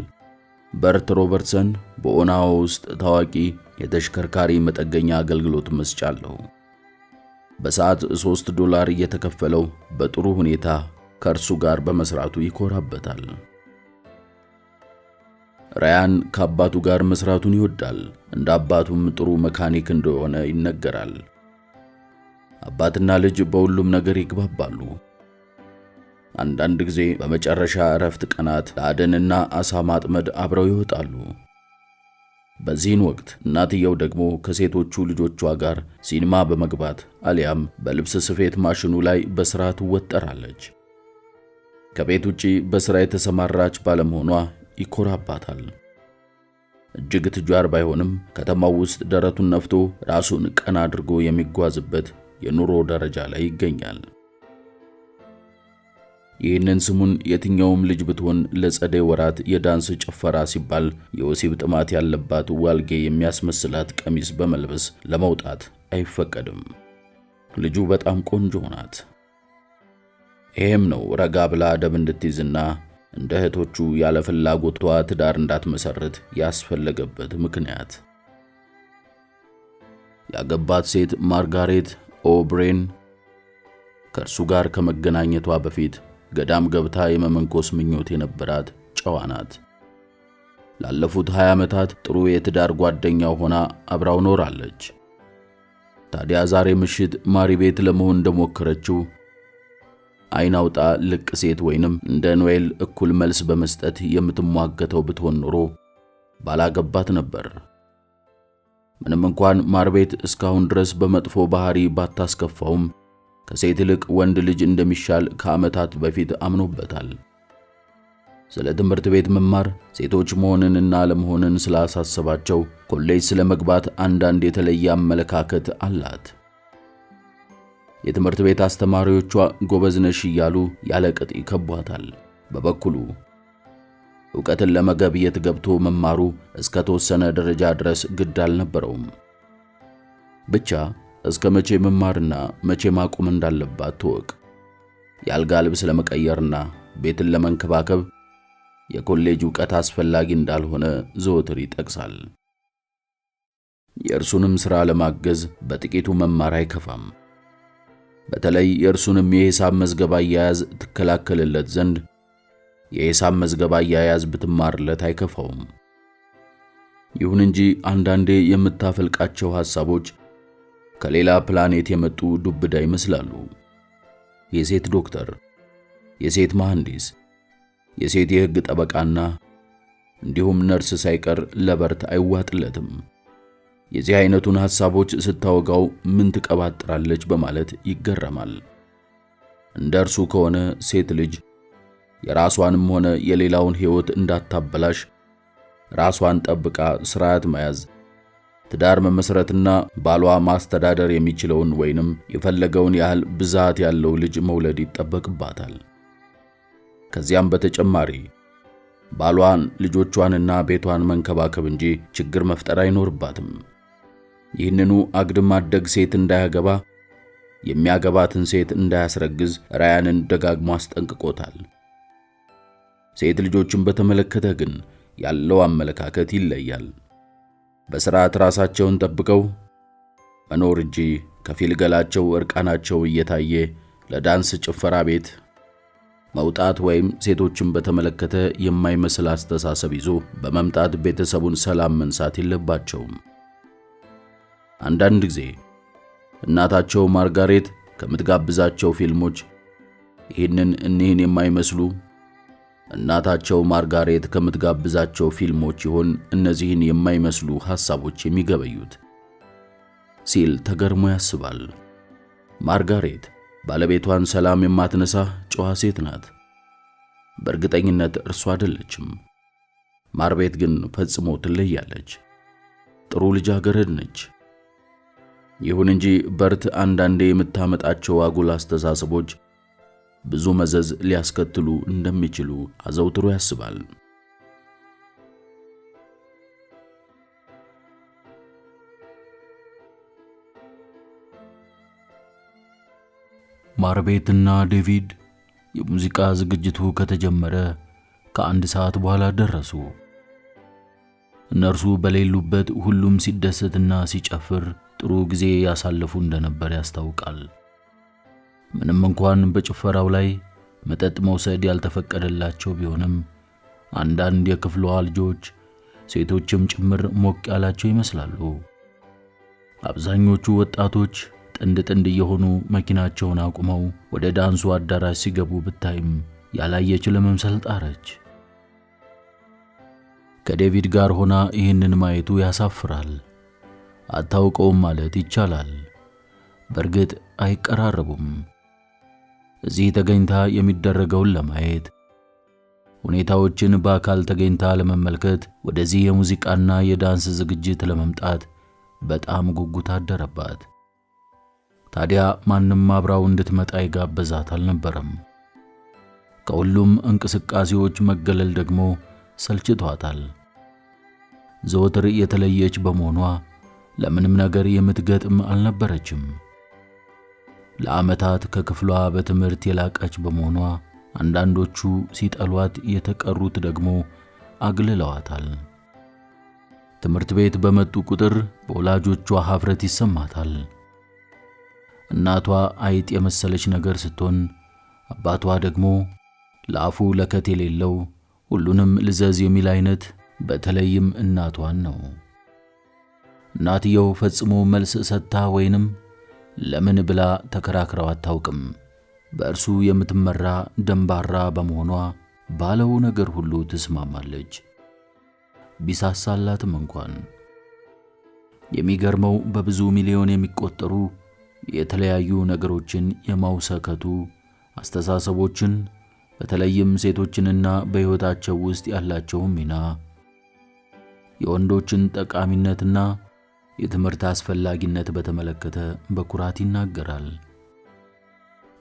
በርት ሮበርትሰን በኦናዋ ውስጥ ታዋቂ የተሽከርካሪ መጠገኛ አገልግሎት መስጫ አለው። በሰዓት $3 እየተከፈለው በጥሩ ሁኔታ ከእርሱ ጋር በመስራቱ ይኮራበታል። ራያን ከአባቱ ጋር መስራቱን ይወዳል። እንደ አባቱም ጥሩ መካኒክ እንደሆነ ይነገራል። አባትና ልጅ በሁሉም ነገር ይግባባሉ። አንዳንድ ጊዜ በመጨረሻ እረፍት ቀናት ለአደንና አሳ ማጥመድ አብረው ይወጣሉ። በዚህን ወቅት እናትየው ደግሞ ከሴቶቹ ልጆቿ ጋር ሲኒማ በመግባት አሊያም በልብስ ስፌት ማሽኑ ላይ በሥራ ትወጠራለች። ከቤት ውጪ በሥራ የተሰማራች ባለመሆኗ ይኮራባታል። እጅግ ትጃር ባይሆንም ከተማው ውስጥ ደረቱን ነፍቶ ራሱን ቀና አድርጎ የሚጓዝበት የኑሮ ደረጃ ላይ ይገኛል። ይህንን ስሙን የትኛውም ልጅ ብትሆን ለጸደይ ወራት የዳንስ ጭፈራ ሲባል የወሲብ ጥማት ያለባት ዋልጌ የሚያስመስላት ቀሚስ በመልበስ ለመውጣት አይፈቀድም። ልጁ በጣም ቆንጆ ናት። ይሄም ነው ረጋ ብላ አደብ እንድትይዝና እንደ እህቶቹ ያለ ፍላጎቷ ትዳር እንዳትመሰርት ያስፈለገበት ምክንያት። ያገባት ሴት ማርጋሬት ኦ'ብሬን ከእርሱ ጋር ከመገናኘቷ በፊት ገዳም ገብታ የመመንኮስ ምኞት የነበራት ጨዋ ናት። ላለፉት 20 ዓመታት ጥሩ የትዳር ጓደኛው ሆና አብራው ኖራለች። ታዲያ ዛሬ ምሽት ማሪ ቤት ለመሆን እንደሞከረችው አይናውጣ ልቅ ሴት ወይንም እንደ ኖኤል እኩል መልስ በመስጠት የምትሟገተው ብትሆን ኖሮ ባላገባት ነበር። ምንም እንኳን ማርቤት እስካሁን ድረስ በመጥፎ ባህሪ ባታስከፋውም ከሴት ይልቅ ወንድ ልጅ እንደሚሻል ከዓመታት በፊት አምኖበታል። ስለ ትምህርት ቤት መማር፣ ሴቶች መሆንንና ለመሆንን ስላሳሰባቸው ኮሌጅ ስለመግባት አንዳንድ የተለየ አመለካከት አላት። የትምህርት ቤት አስተማሪዎቿ ጎበዝ ነሽ እያሉ ያለ ቅጥ ይከቧታል። በበኩሉ ዕውቀትን ለመገብየት ገብቶ መማሩ እስከ ተወሰነ ደረጃ ድረስ ግድ አልነበረውም። ብቻ እስከ መቼ መማርና መቼ ማቆም እንዳለባት ትወቅ። የአልጋ ልብስ ለመቀየርና ቤትን ለመንከባከብ የኮሌጅ ዕውቀት አስፈላጊ እንዳልሆነ ዘወትር ይጠቅሳል። የእርሱንም ሥራ ለማገዝ በጥቂቱ መማር አይከፋም። በተለይ የእርሱንም የሂሳብ መዝገብ አያያዝ ትከላከልለት ዘንድ የሂሳብ መዝገብ አያያዝ ብትማርለት አይከፋውም። ይሁን እንጂ አንዳንዴ የምታፈልቃቸው ሐሳቦች ከሌላ ፕላኔት የመጡ ዱብዳ ይመስላሉ። የሴት ዶክተር፣ የሴት መሐንዲስ፣ የሴት የሕግ ጠበቃና እንዲሁም ነርስ ሳይቀር ለበርት አይዋጥለትም። የዚህ አይነቱን ሐሳቦች ስታወጋው ምን ትቀባጥራለች በማለት ይገረማል። እንደርሱ ከሆነ ሴት ልጅ የራሷንም ሆነ የሌላውን ሕይወት እንዳታበላሽ ራሷን ጠብቃ ስርዓት መያዝ፣ ትዳር መመስረትና ባሏ ማስተዳደር የሚችለውን ወይንም የፈለገውን ያህል ብዛት ያለው ልጅ መውለድ ይጠበቅባታል። ከዚያም በተጨማሪ ባሏን ልጆቿንና ቤቷን መንከባከብ እንጂ ችግር መፍጠር አይኖርባትም። ይህንኑ አግድም አደግ ሴት እንዳያገባ የሚያገባትን ሴት እንዳያስረግዝ ራያንን ደጋግሞ አስጠንቅቆታል። ሴት ልጆችን በተመለከተ ግን ያለው አመለካከት ይለያል። በሥርዓት ራሳቸውን ጠብቀው መኖር እንጂ ከፊል ገላቸው እርቃናቸው እየታየ ለዳንስ ጭፈራ ቤት መውጣት ወይም ሴቶችን በተመለከተ የማይመስል አስተሳሰብ ይዞ በመምጣት ቤተሰቡን ሰላም መንሳት የለባቸውም። አንዳንድ ጊዜ እናታቸው ማርጋሬት ከምትጋብዛቸው ፊልሞች እኒህን የማይመስሉ እናታቸው ማርጋሬት ከምትጋብዛቸው ፊልሞች ይሆን እነዚህን የማይመስሉ ሐሳቦች የሚገበዩት ሲል ተገርሞ ያስባል። ማርጋሬት ባለቤቷን ሰላም የማትነሳ ጨዋ ሴት ናት። በእርግጠኝነት እርሷ አይደለችም። ማርቤት ግን ፈጽሞ ትለያለች። ጥሩ ልጃገረድ ነች። ይሁን እንጂ በርት አንዳንዴ የምታመጣቸው አጉል አስተሳሰቦች ብዙ መዘዝ ሊያስከትሉ እንደሚችሉ አዘውትሮ ያስባል። ማርቤትና ዴቪድ የሙዚቃ ዝግጅቱ ከተጀመረ ከአንድ ሰዓት በኋላ ደረሱ። እነርሱ በሌሉበት ሁሉም ሲደሰትና ሲጨፍር ጥሩ ጊዜ ያሳለፉ እንደነበር ያስታውቃል። ምንም እንኳን በጭፈራው ላይ መጠጥ መውሰድ ያልተፈቀደላቸው ቢሆንም አንዳንድ የክፍሏ ልጆች ሴቶችም ጭምር ሞቅ ያላቸው ይመስላሉ። አብዛኞቹ ወጣቶች ጥንድ እየሆኑ መኪናቸውን አቁመው ወደ ዳንሱ አዳራሽ ሲገቡ ብታይም ያላየች ለመምሰል ጣረች። ከዴቪድ ጋር ሆና ይህንን ማየቱ ያሳፍራል። አታውቀውም ማለት ይቻላል። በእርግጥ አይቀራረቡም። እዚህ ተገኝታ የሚደረገውን ለማየት ሁኔታዎችን በአካል ተገኝታ ለመመልከት ወደዚህ የሙዚቃና የዳንስ ዝግጅት ለመምጣት በጣም ጉጉት አደረባት። ታዲያ ማንም አብራው እንድትመጣ ይጋበዛት አልነበረም። ከሁሉም እንቅስቃሴዎች መገለል ደግሞ ሰልችቷታል። ዘወትር የተለየች በመሆኗ ለምንም ነገር የምትገጥም አልነበረችም። ለዓመታት ከክፍሏ በትምህርት የላቀች በመሆኗ አንዳንዶቹ ሲጠሏት፣ የተቀሩት ደግሞ አግልለዋታል። ትምህርት ቤት በመጡ ቁጥር በወላጆቿ ኀፍረት ይሰማታል። እናቷ አይጥ የመሰለች ነገር ስትሆን፣ አባቷ ደግሞ ለአፉ ለከት የሌለው ሁሉንም ልዘዝ የሚል አይነት፣ በተለይም እናቷን ነው። እናትየው ፈጽሞ መልስ ሰጥታ ወይንም ለምን ብላ ተከራክረው አታውቅም። በእርሱ የምትመራ ደንባራ በመሆኗ ባለው ነገር ሁሉ ትስማማለች፣ ቢሳሳላትም እንኳን። የሚገርመው በብዙ ሚሊዮን የሚቆጠሩ የተለያዩ ነገሮችን የማውሰከቱ አስተሳሰቦችን፣ በተለይም ሴቶችንና በሕይወታቸው ውስጥ ያላቸውን ሚና፣ የወንዶችን ጠቃሚነትና የትምህርት አስፈላጊነት በተመለከተ በኩራት ይናገራል።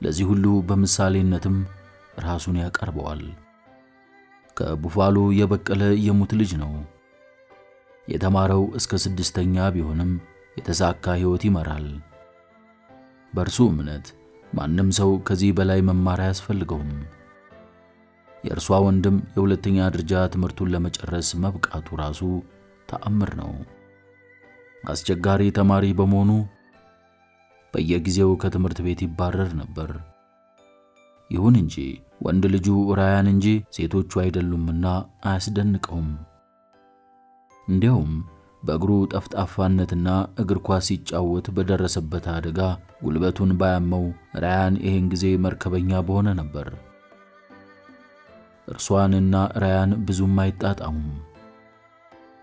ለዚህ ሁሉ በምሳሌነትም ራሱን ያቀርበዋል። ከቡፋሎ የበቀለ የሙት ልጅ ነው። የተማረው እስከ 6ኛ ቢሆንም የተሳካ ሕይወት ይመራል። በእርሱ እምነት ማንም ሰው ከዚህ በላይ መማር አያስፈልገውም። የእርሷ ወንድም የ2ኛ ደረጃ ትምህርቱን ለመጨረስ መብቃቱ ራሱ ተአምር ነው። አስቸጋሪ ተማሪ በመሆኑ በየጊዜው ከትምህርት ቤት ይባረር ነበር። ይሁን እንጂ ወንድ ልጁ ራያን እንጂ ሴቶቹ አይደሉምና አያስደንቀውም። እንዲያውም በእግሩ ጠፍጣፋነትና እግር ኳስ ሲጫወት በደረሰበት አደጋ ጉልበቱን ባያመው ራያን ይህን ጊዜ መርከበኛ በሆነ ነበር። እርሷንና ራያን ብዙም አይጣጣሙም።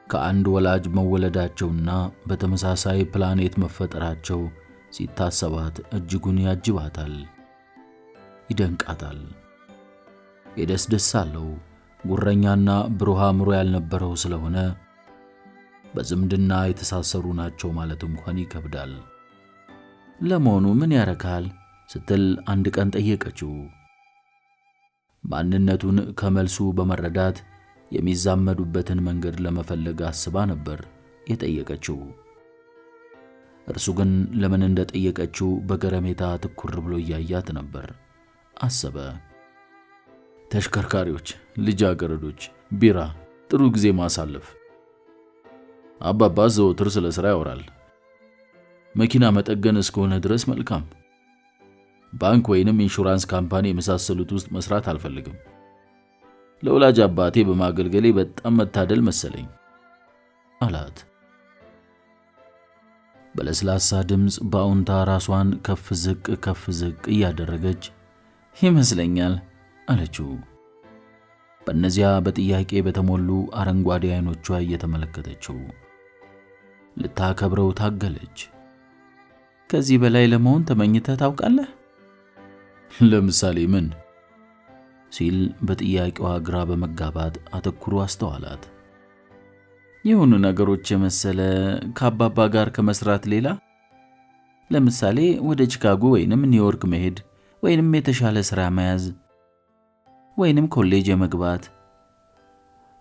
ከአንድ ወላጅ መወለዳቸውና በተመሳሳይ ፕላኔት መፈጠራቸው ሲታሰባት እጅጉን ያጅባታል፣ ይደንቃታል። የደስደስ አለው ጉረኛና ብሩህ አእምሮ ያልነበረው ስለሆነ በዝምድና የተሳሰሩ ናቸው ማለት እንኳን ይከብዳል። ለመሆኑ ምን ያረካል ስትል አንድ ቀን ጠየቀችው። ማንነቱን ከመልሱ በመረዳት የሚዛመዱበትን መንገድ ለመፈለግ አስባ ነበር የጠየቀችው። እርሱ ግን ለምን እንደጠየቀችው በገረሜታ ትኩር ብሎ እያያት ነበር። አሰበ። ተሽከርካሪዎች፣ ልጃገረዶች፣ ቢራ፣ ጥሩ ጊዜ ማሳለፍ። አባባ ዘወትር ስለ ሥራ ያወራል። መኪና መጠገን እስከሆነ ድረስ መልካም። ባንክ ወይንም ኢንሹራንስ ካምፓኒ የመሳሰሉት ውስጥ መስራት አልፈልግም። ለወላጅ አባቴ በማገልገሌ በጣም መታደል መሰለኝ አላት። በለስላሳ ድምፅ በአውንታ ራሷን ከፍ ዝቅ እያደረገች ይመስለኛል አለችው። በእነዚያ በጥያቄ በተሞሉ አረንጓዴ አይኖቿ እየተመለከተችው ልታከብረው ታገለች። ከዚህ በላይ ለመሆን ተመኝተህ ታውቃለህ? ለምሳሌ ምን? ሲል በጥያቄዋ ግራ በመጋባት አተኩሮ አስተዋላት። የሆኑ ነገሮች የመሰለ ከአባባ ጋር ከመስራት ሌላ፣ ለምሳሌ ወደ ቺካጎ ወይንም ኒውዮርክ መሄድ ወይንም የተሻለ ሥራ መያዝ ወይንም ኮሌጅ የመግባት።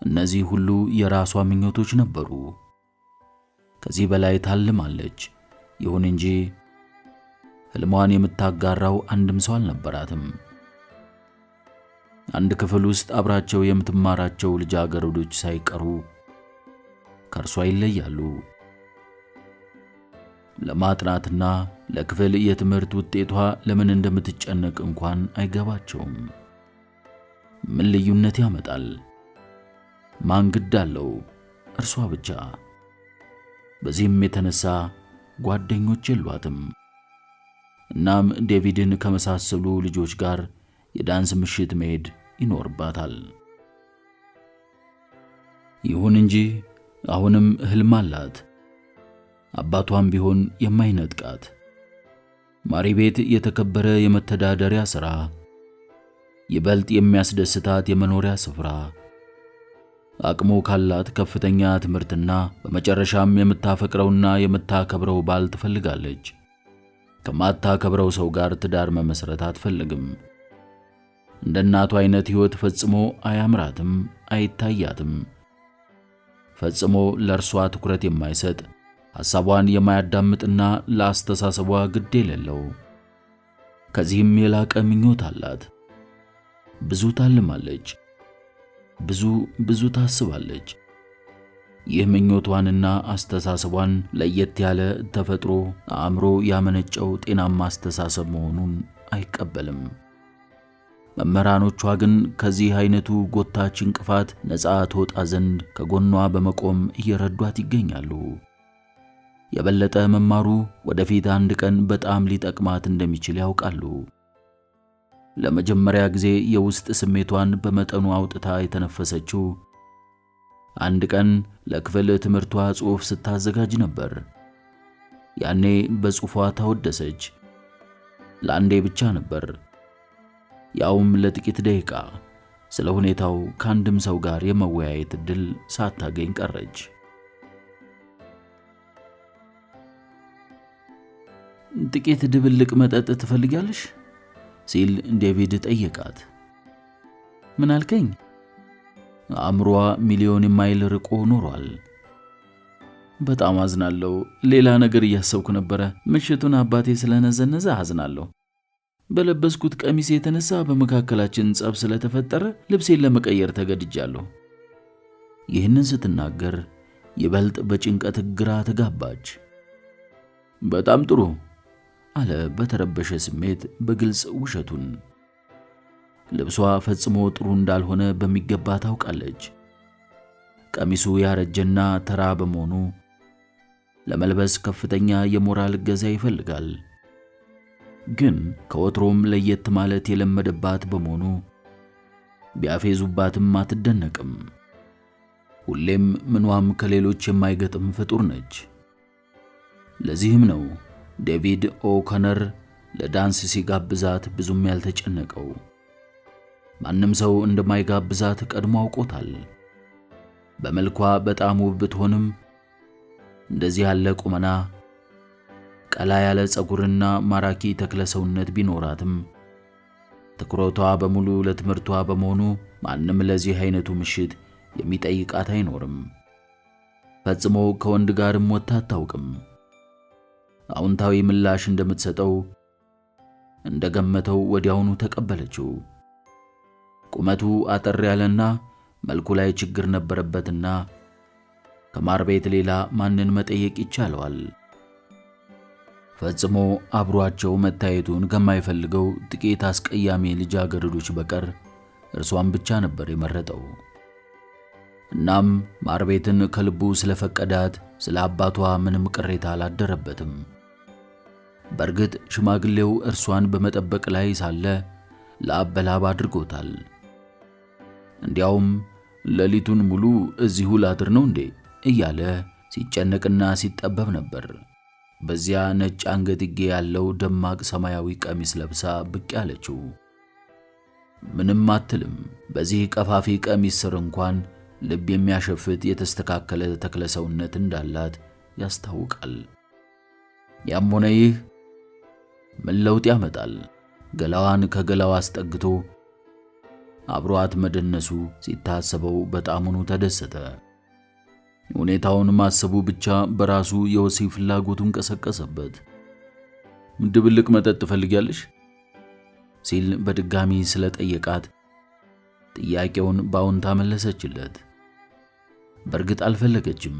እነዚህ ሁሉ የራሷ ምኞቶች ነበሩ። ከዚህ በላይ ታልማለች። ይሁን እንጂ ሕልሟን የምታጋራው አንድም ሰው አልነበራትም። አንድ ክፍል ውስጥ አብራቸው የምትማራቸው ልጃገረዶች ሳይቀሩ ከእርሷ ይለያሉ። ለማጥናትና ለክፍል የትምህርት ውጤቷ ለምን እንደምትጨነቅ እንኳን አይገባቸውም። ምን ልዩነት ያመጣል? ማን ግድ አለው? እርሷ ብቻ። በዚህም የተነሳ ጓደኞች የሏትም። እናም ዴቪድን ከመሳሰሉ ልጆች ጋር የዳንስ ምሽት መሄድ ይኖርባታል። ይሁን እንጂ አሁንም ሕልም አላት። አባቷም ቢሆን የማይነጥቃት ማሪ ቤት የተከበረ የመተዳደሪያ ሥራ፣ ይበልጥ የሚያስደስታት የመኖሪያ ስፍራ፣ አቅሙ ካላት ከፍተኛ ትምህርትና በመጨረሻም የምታፈቅረውና የምታከብረው ባል ትፈልጋለች። ከማታከብረው ሰው ጋር ትዳር መመስረት አትፈልግም። እንደ እናቱ አይነት ሕይወት ፈጽሞ አያምራትም፣ አይታያትም። ፈጽሞ ለእርሷ ትኩረት የማይሰጥ ሐሳቧን የማያዳምጥና ለአስተሳሰቧ ግድ የሌለው። ከዚህም የላቀ ምኞት አላት። ብዙ ታልማለች፣ ብዙ ታስባለች። ይህ ምኞቷንና አስተሳሰቧን ለየት ያለ ተፈጥሮ አእምሮ ያመነጨው ጤናማ አስተሳሰብ መሆኑን አይቀበልም። መምህራኖቿ ግን ከዚህ አይነቱ ጎታች እንቅፋት ነፃ ትወጣ ዘንድ ከጎኗ በመቆም እየረዷት ይገኛሉ። የበለጠ መማሩ ወደፊት አንድ ቀን በጣም ሊጠቅማት እንደሚችል ያውቃሉ። ለመጀመሪያ ጊዜ የውስጥ ስሜቷን በመጠኑ አውጥታ የተነፈሰችው አንድ ቀን ለክፍል ትምህርቷ ጽሑፍ ስታዘጋጅ ነበር። ያኔ በጽሑፏ ታወደሰች። ለአንዴ ብቻ ነበር፣ ያውም ለጥቂት ደቂቃ። ስለ ሁኔታው ከአንድም ሰው ጋር የመወያየት ዕድል ሳታገኝ ቀረች። ጥቂት ድብልቅ መጠጥ ትፈልጊያለሽ? ሲል ዴቪድ ጠየቃት። ምን አልከኝ? አእምሯ ሚሊዮን ማይል ርቆ ኖሯል። በጣም አዝናለሁ። ሌላ ነገር እያሰብኩ ነበር። ምሽቱን አባቴ ስለነዘነዘ አዝናለሁ። በለበስኩት ቀሚስ የተነሳ በመካከላችን ጸብ ስለተፈጠረ ልብሴን ለመቀየር ተገድጃለሁ። ይህንን ስትናገር ይበልጥ በጭንቀት ግራ ተጋባች። በጣም ጥሩ አለ በተረበሸ ስሜት በግልጽ ውሸቱን። ልብሷ ፈጽሞ ጥሩ እንዳልሆነ በሚገባ ታውቃለች። ቀሚሱ ያረጀና ተራ በመሆኑ ለመልበስ ከፍተኛ የሞራል እገዛ ይፈልጋል። ግን ከወትሮም ለየት ማለት የለመደባት በመሆኑ ቢያፌዙባትም አትደነቅም። ሁሌም ምኗም ከሌሎች የማይገጥም ፍጡር ነች። ለዚህም ነው ዴቪድ ኦ'ኮነር ለዳንስ ሲጋብዛት ብዙም ያልተጨነቀው። ማንም ሰው እንደማይጋብዛት ቀድሞ አውቆታል። በመልኳ በጣም ውብ ብትሆንም እንደዚህ ያለ ቁመና፣ ቀላ ያለ ጸጉርና ማራኪ ተክለ ሰውነት ቢኖራትም ትኩረቷ በሙሉ ለትምህርቷ በመሆኑ ማንም ለዚህ አይነቱ ምሽት የሚጠይቃት አይኖርም። ፈጽሞ ከወንድ ጋርም ወጥታ አታውቅም። አዎንታዊ ምላሽ እንደምትሰጠው እንደገመተው ወዲያውኑ ተቀበለችው። ቁመቱ አጠር ያለና መልኩ ላይ ችግር ነበረበትና ከማር ቤት ሌላ ማንን መጠየቅ ይቻለዋል? ፈጽሞ አብሯቸው መታየቱን ከማይፈልገው ጥቂት አስቀያሚ ልጃገረዶች በቀር እርሷን ብቻ ነበር የመረጠው። እናም ማር ቤትን ከልቡ ስለፈቀዳት ስለ አባቷ ምንም ቅሬታ አላደረበትም። በእርግጥ ሽማግሌው እርሷን በመጠበቅ ላይ ሳለ ላብ በላብ አድርጎታል። እንዲያውም ሌሊቱን ሙሉ እዚሁ ላድር ነው እንዴ እያለ ሲጨነቅና ሲጠበብ ነበር። በዚያ ነጭ አንገትጌ ያለው ደማቅ ሰማያዊ ቀሚስ ለብሳ ብቅ ያለችው ምንም አትልም። በዚህ ቀፋፊ ቀሚስ ስር እንኳን ልብ የሚያሸፍት የተስተካከለ ተክለ ሰውነት እንዳላት ያስታውቃል። ያም ሆነ ይህ ምን ለውጥ ያመጣል? ገላዋን ከገላዋ አስጠግቶ አብሯት መደነሱ ሲታሰበው በጣሙኑ ተደሰተ። ሁኔታውን ማሰቡ ብቻ በራሱ የወሲብ ፍላጎቱን ቀሰቀሰበት። ድብልቅ መጠጥ ትፈልጊያለሽ? ሲል በድጋሚ ስለጠየቃት ጥያቄውን በአዎንታ መለሰችለት። በእርግጥ አልፈለገችም።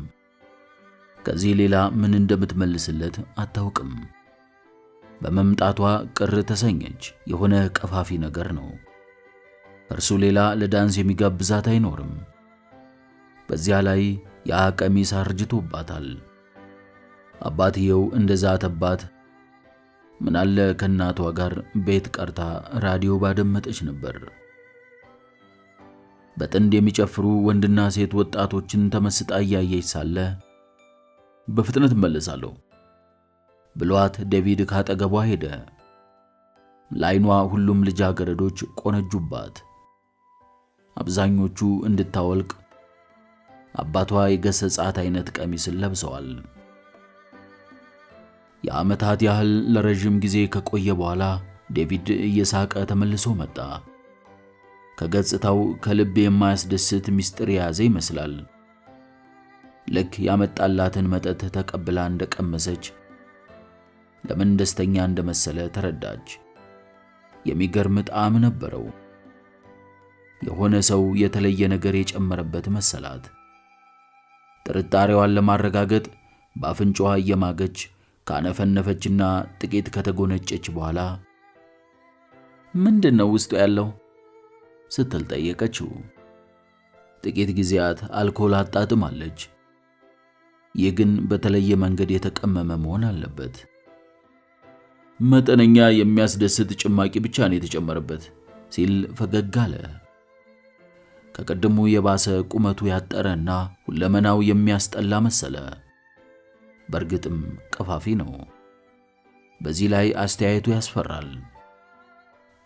ከዚህ ሌላ ምን እንደምትመልስለት አታውቅም። በመምጣቷ ቅር ተሰኘች። የሆነ ቀፋፊ ነገር ነው። እርሱ ሌላ ለዳንስ የሚጋብዛት አይኖርም። በዚያ ላይ ያ ቀሚስ አርጅቶባታል። አባትየው እንደዛተባት ምናለ ከእናቷ ጋር ቤት ቀርታ ራዲዮ ባደመጠች ነበር። በጥንድ የሚጨፍሩ ወንድና ሴት ወጣቶችን ተመስጣ እያየች ሳለ በፍጥነት እመለሳለሁ ብሏት ዴቪድ ካጠገቧ ሄደ። ላይኗ ሁሉም ልጃገረዶች ቆነጁባት። አብዛኞቹ እንድታወልቅ አባቷ የገሰጻት አይነት ቀሚስን ለብሰዋል። የዓመታት ያህል ለረጅም ጊዜ ከቆየ በኋላ ዴቪድ እየሳቀ ተመልሶ መጣ። ከገጽታው ከልብ የማያስደስት ምስጢር የያዘ ይመስላል። ልክ ያመጣላትን መጠጥ ተቀብላ እንደቀመሰች ለምን ደስተኛ እንደመሰለ ተረዳች። የሚገርም ጣዕም ነበረው። የሆነ ሰው የተለየ ነገር የጨመረበት መሰላት። ጥርጣሬዋን ለማረጋገጥ በአፍንጫዋ እየማገች ካነፈነፈችና ጥቂት ከተጎነጨች በኋላ ምንድነው ውስጡ ያለው ስትል ጠየቀችው። ጥቂት ጊዜያት አልኮል አጣጥማለች። ይህ ግን በተለየ መንገድ የተቀመመ መሆን አለበት። መጠነኛ የሚያስደስት ጭማቂ ብቻ ነው የተጨመረበት ሲል ፈገግ አለ። ከቀደሙ የባሰ ቁመቱ ያጠረና ሁለመናው የሚያስጠላ መሰለ። በእርግጥም ቀፋፊ ነው። በዚህ ላይ አስተያየቱ ያስፈራል።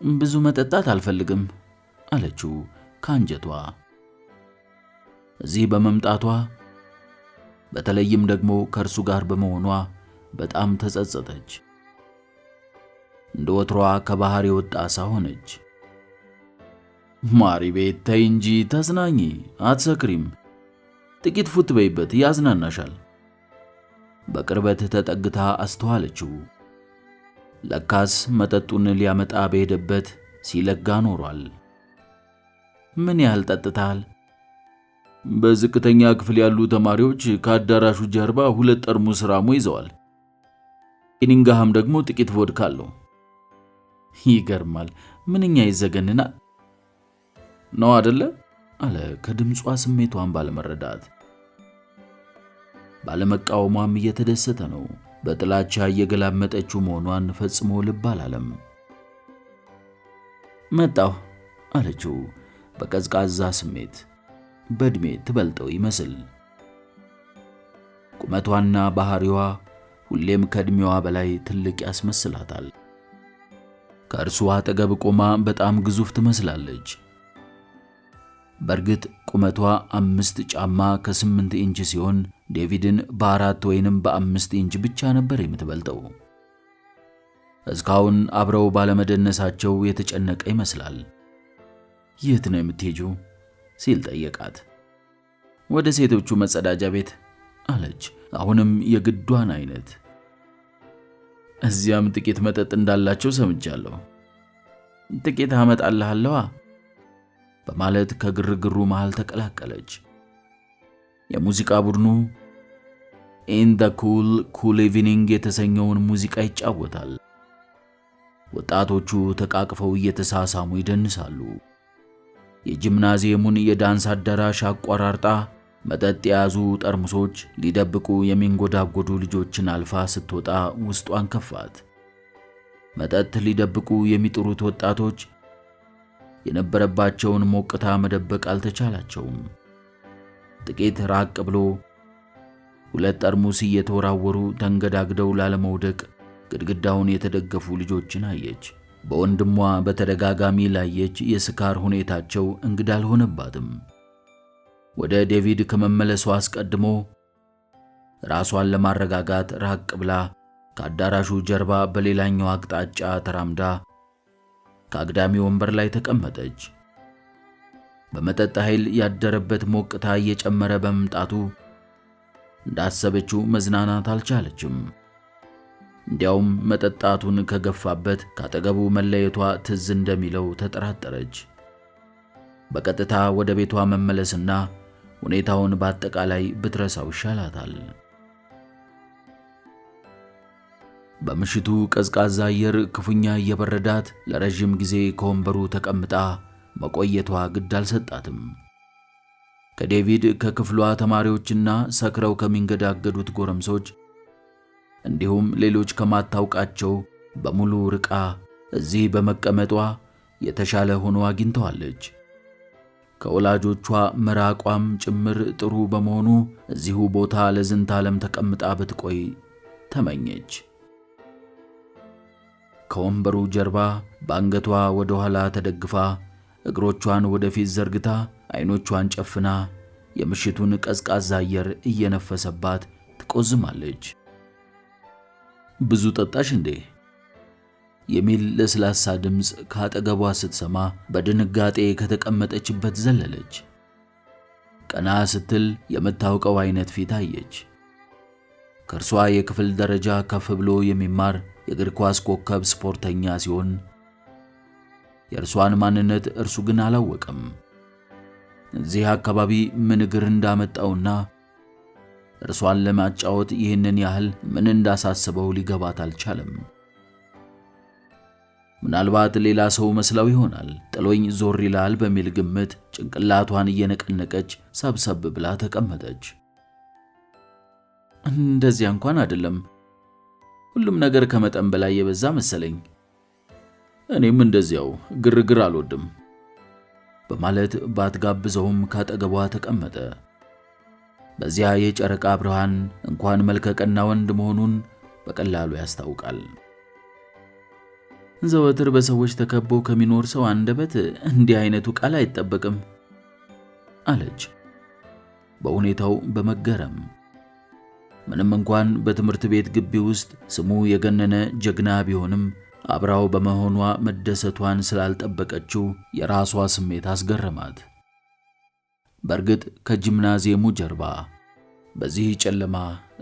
ብዙ መጠጣት አልፈልግም አለችው ካንጀቷ። እዚህ በመምጣቷ በተለይም ደግሞ ከእርሱ ጋር በመሆኗ በጣም ተጸጸተች። እንደ ወትሮዋ ከባህር የወጣ ዓሣ ሆነች። ማሪ ቤት ተይ እንጂ ተዝናኚ፣ አትሰክሪም። ጥቂት ፉት በይበት ያዝናናሻል። በቅርበት ተጠግታ አስተዋለችው። ለካስ መጠጡን ሊያመጣ በሄደበት ሲለጋ ኖሯል። ምን ያህል ጠጥታል? በዝቅተኛ ክፍል ያሉ ተማሪዎች ከአዳራሹ ጀርባ 2 ጠርሙስ ራሞ ይዘዋል። ኢኒንግሃም ደግሞ ጥቂት ቮድካ አለው። ይገርማል። ምንኛ ይዘገንናል ነው አይደለ? አለ ከድምጿ ስሜቷን ባለመረዳት። ባለመቃወሟም እየተደሰተ ነው። በጥላቻ እየገላመጠችው መሆኗን ፈጽሞ ልብ አላለም። መጣሁ አለችው በቀዝቃዛ ስሜት፣ በእድሜ ትበልጠው ይመስል። ቁመቷና ባህሪዋ ሁሌም ከእድሜዋ በላይ ትልቅ ያስመስላታል። ከእርሱ አጠገብ ቆማ በጣም ግዙፍ ትመስላለች። በእርግጥ ቁመቷ 5 ጫማ ከ8 ኢንች ሲሆን ዴቪድን በ4 ወይንም በ5 ኢንች ብቻ ነበር የምትበልጠው። እስካሁን አብረው ባለመደነሳቸው የተጨነቀ ይመስላል። የት ነው የምትሄጂው? ሲል ጠየቃት። ወደ ሴቶቹ መጸዳጃ ቤት አለች፣ አሁንም የግዷን አይነት። እዚያም ጥቂት መጠጥ እንዳላቸው ሰምቻለሁ። ጥቂት አመጣልሃለዋ በማለት ከግርግሩ መሃል ተቀላቀለች። የሙዚቃ ቡድኑ ኢን ዘ ኩል ኢቭኒንግ የተሰኘውን ሙዚቃ ይጫወታል። ወጣቶቹ ተቃቅፈው እየተሳሳሙ ይደንሳሉ። የጂምናዚየሙን የዳንስ አዳራሽ አቋራርጣ መጠጥ የያዙ ጠርሙሶች ሊደብቁ የሚንጎዳጎዱ ልጆችን አልፋ ስትወጣ ውስጧን ከፋት። መጠጥ ሊደብቁ የሚጥሩት ወጣቶች የነበረባቸውን ሞቅታ መደበቅ አልተቻላቸውም። ጥቂት ራቅ ብሎ 2 ጠርሙስ እየተወራወሩ ተንገዳግደው ላለመውደቅ ግድግዳውን የተደገፉ ልጆችን አየች። በወንድሟ በተደጋጋሚ ላየች የስካር ሁኔታቸው እንግዳ አልሆነባትም። ወደ ዴቪድ ከመመለሷ አስቀድሞ ራሷን ለማረጋጋት ራቅ ብላ ከአዳራሹ ጀርባ በሌላኛው አቅጣጫ ተራምዳ ከአግዳሚ ወንበር ላይ ተቀመጠች። በመጠጥ ኃይል ያደረበት ሞቅታ እየጨመረ በመምጣቱ እንዳሰበችው መዝናናት አልቻለችም። እንዲያውም መጠጣቱን ከገፋበት ካጠገቡ መለየቷ ትዝ እንደሚለው ተጠራጠረች። በቀጥታ ወደ ቤቷ መመለስና ሁኔታውን በአጠቃላይ ብትረሳው ይሻላታል። በምሽቱ ቀዝቃዛ አየር ክፉኛ እየበረዳት ለረጅም ጊዜ ከወንበሩ ተቀምጣ መቆየቷ ግድ አልሰጣትም። ከዴቪድ ከክፍሏ ተማሪዎችና ሰክረው ከሚንገዳገዱት ጎረምሶች እንዲሁም ሌሎች ከማታውቃቸው በሙሉ ርቃ እዚህ በመቀመጧ የተሻለ ሆኖ አግኝተዋለች። ከወላጆቿ መራቋም ጭምር ጥሩ በመሆኑ እዚሁ ቦታ ለዝንታለም ተቀምጣ ብትቆይ ተመኘች። ከወንበሩ ጀርባ በአንገቷ ወደ ኋላ ተደግፋ እግሮቿን ወደፊት ዘርግታ አይኖቿን ጨፍና የምሽቱን ቀዝቃዛ አየር እየነፈሰባት ትቆዝማለች። ብዙ ጠጣሽ እንዴ? የሚል ለስላሳ ድምፅ ካጠገቧ ስትሰማ በድንጋጤ ከተቀመጠችበት ዘለለች። ቀና ስትል የምታውቀው አይነት ፊት አየች። ከእርሷ የክፍል ደረጃ ከፍ ብሎ የሚማር የእግር ኳስ ኮከብ ስፖርተኛ ሲሆን የእርሷን ማንነት እርሱ ግን አላወቀም። እዚህ አካባቢ ምን እግር እንዳመጣውና እርሷን ለማጫወት ይህንን ያህል ምን እንዳሳስበው ሊገባት አልቻለም። ምናልባት ሌላ ሰው መስለው ይሆናል። ጥሎኝ ዞር ይላል በሚል ግምት ጭንቅላቷን እየነቀነቀች ሰብሰብ ብላ ተቀመጠች። እንደዚያ እንኳን አይደለም፣ ሁሉም ነገር ከመጠን በላይ የበዛ መሰለኝ። እኔም እንደዚያው ግርግር አልወድም በማለት ባትጋብዘውም ካጠገቧ ተቀመጠ። በዚያ የጨረቃ ብርሃን እንኳን መልከቀና ወንድ መሆኑን በቀላሉ ያስታውቃል። ዘወትር በሰዎች ተከቦ ከሚኖር ሰው አንደበት እንዲህ አይነቱ ቃል አይጠበቅም አለች በሁኔታው በመገረም። ምንም እንኳን በትምህርት ቤት ግቢ ውስጥ ስሙ የገነነ ጀግና ቢሆንም አብራው በመሆኗ መደሰቷን ስላልጠበቀችው የራሷ ስሜት አስገረማት። በርግጥ ከጂምናዚየሙ ጀርባ በዚህ ጨለማ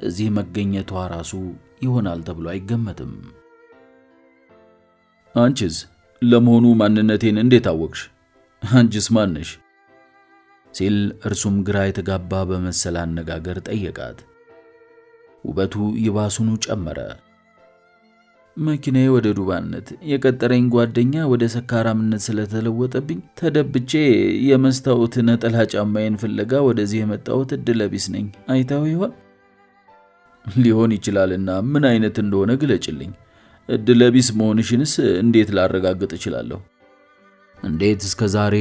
እዚህ መገኘቷ ራሱ ይሆናል ተብሎ አይገመትም። አንቺስ ለመሆኑ ማንነቴን እንዴት አወቅሽ? አንቺስ ማነሽ? ሲል እርሱም ግራ የተጋባ በመሰለ አነጋገር ጠየቃት። ውበቱ ይባሱኑ ጨመረ። መኪናዬ ወደ ዱባነት የቀጠረኝ ጓደኛ ወደ ሰካራምነት ስለተለወጠብኝ ተደብቼ የመስታወት ነጠላ ጫማዬን ፍለጋ ወደዚህ የመጣሁት እድለቢስ ነኝ። አይታው ይሆን? ሊሆን ይችላልና ምን አይነት እንደሆነ ግለጭልኝ። እድለቢስ መሆንሽንስ እንዴት ላረጋግጥ እችላለሁ? እንዴት እስከ ዛሬ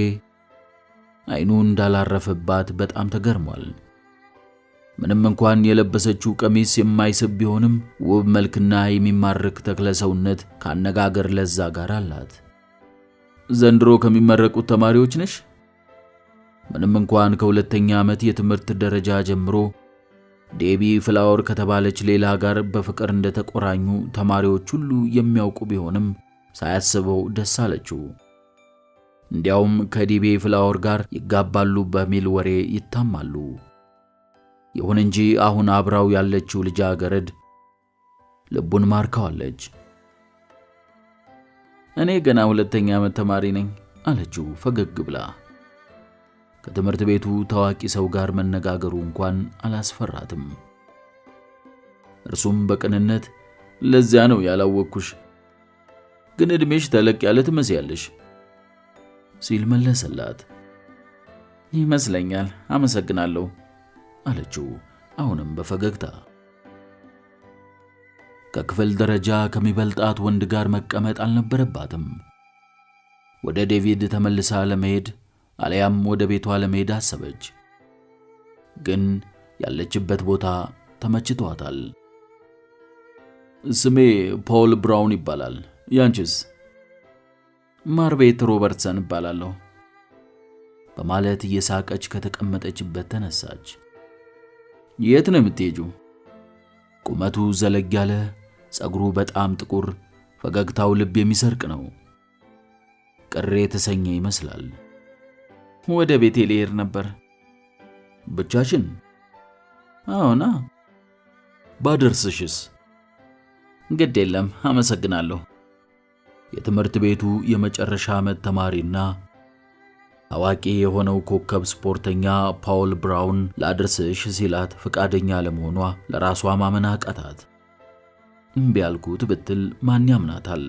አይኑ እንዳላረፈባት በጣም ተገርሟል። ምንም እንኳን የለበሰችው ቀሚስ የማይስብ ቢሆንም ውብ መልክና የሚማርክ ተክለ ሰውነት ካነጋገር ለዛ ጋር አላት። ዘንድሮ ከሚመረቁት ተማሪዎች ነሽ? ምንም እንኳን ከሁለተኛ ዓመት የትምህርት ደረጃ ጀምሮ ዴቢ ፍላወር ከተባለች ሌላ ጋር በፍቅር እንደተቆራኙ ተማሪዎች ሁሉ የሚያውቁ ቢሆንም ሳያስበው ደስ አለችው። እንዲያውም ከዴቢ ፍላወር ጋር ይጋባሉ በሚል ወሬ ይታማሉ። ይሁን እንጂ አሁን አብራው ያለችው ልጃገረድ ልቡን ማርካዋለች። እኔ ገና ሁለተኛ ዓመት ተማሪ ነኝ አለችው ፈገግ ብላ። ከትምህርት ቤቱ ታዋቂ ሰው ጋር መነጋገሩ እንኳን አላስፈራትም። እርሱም በቅንነት ለዚያ ነው ያላወቅኩሽ፣ ግን እድሜሽ ተለቅ ያለ ትመስያለሽ ሲል መለሰላት። ይመስለኛል፣ አመሰግናለሁ አለችው አሁንም በፈገግታ። ከክፍል ደረጃ ከሚበልጣት ወንድ ጋር መቀመጥ አልነበረባትም። ወደ ዴቪድ ተመልሳ ለመሄድ አለያም ወደ ቤቷ ለመሄድ አሰበች። ግን ያለችበት ቦታ ተመችቷታል። ስሜ ፖል ብራውን ይባላል። ያንቺስ? ማርቤት ሮበርትሰን ይባላለሁ በማለት እየሳቀች ከተቀመጠችበት ተነሳች። የት ነው የምትሄጂው? ቁመቱ ዘለግ ያለ፣ ጸጉሩ በጣም ጥቁር፣ ፈገግታው ልብ የሚሰርቅ ነው። ቅሬ የተሰኘ ይመስላል። ወደ ቤቴ ልሄድ ነበር። ብቻሽን? አዎና። ባደርስሽስ? ግድ የለም አመሰግናለሁ። የትምህርት ቤቱ የመጨረሻ ዓመት ተማሪና ታዋቂ የሆነው ኮከብ ስፖርተኛ ፓውል ብራውን ላድርስሽ ሲላት ፈቃደኛ ለመሆኗ ለራሷ ማመን አቃታት። እምቢ ያልኩት ብትል ማን ያምናታል?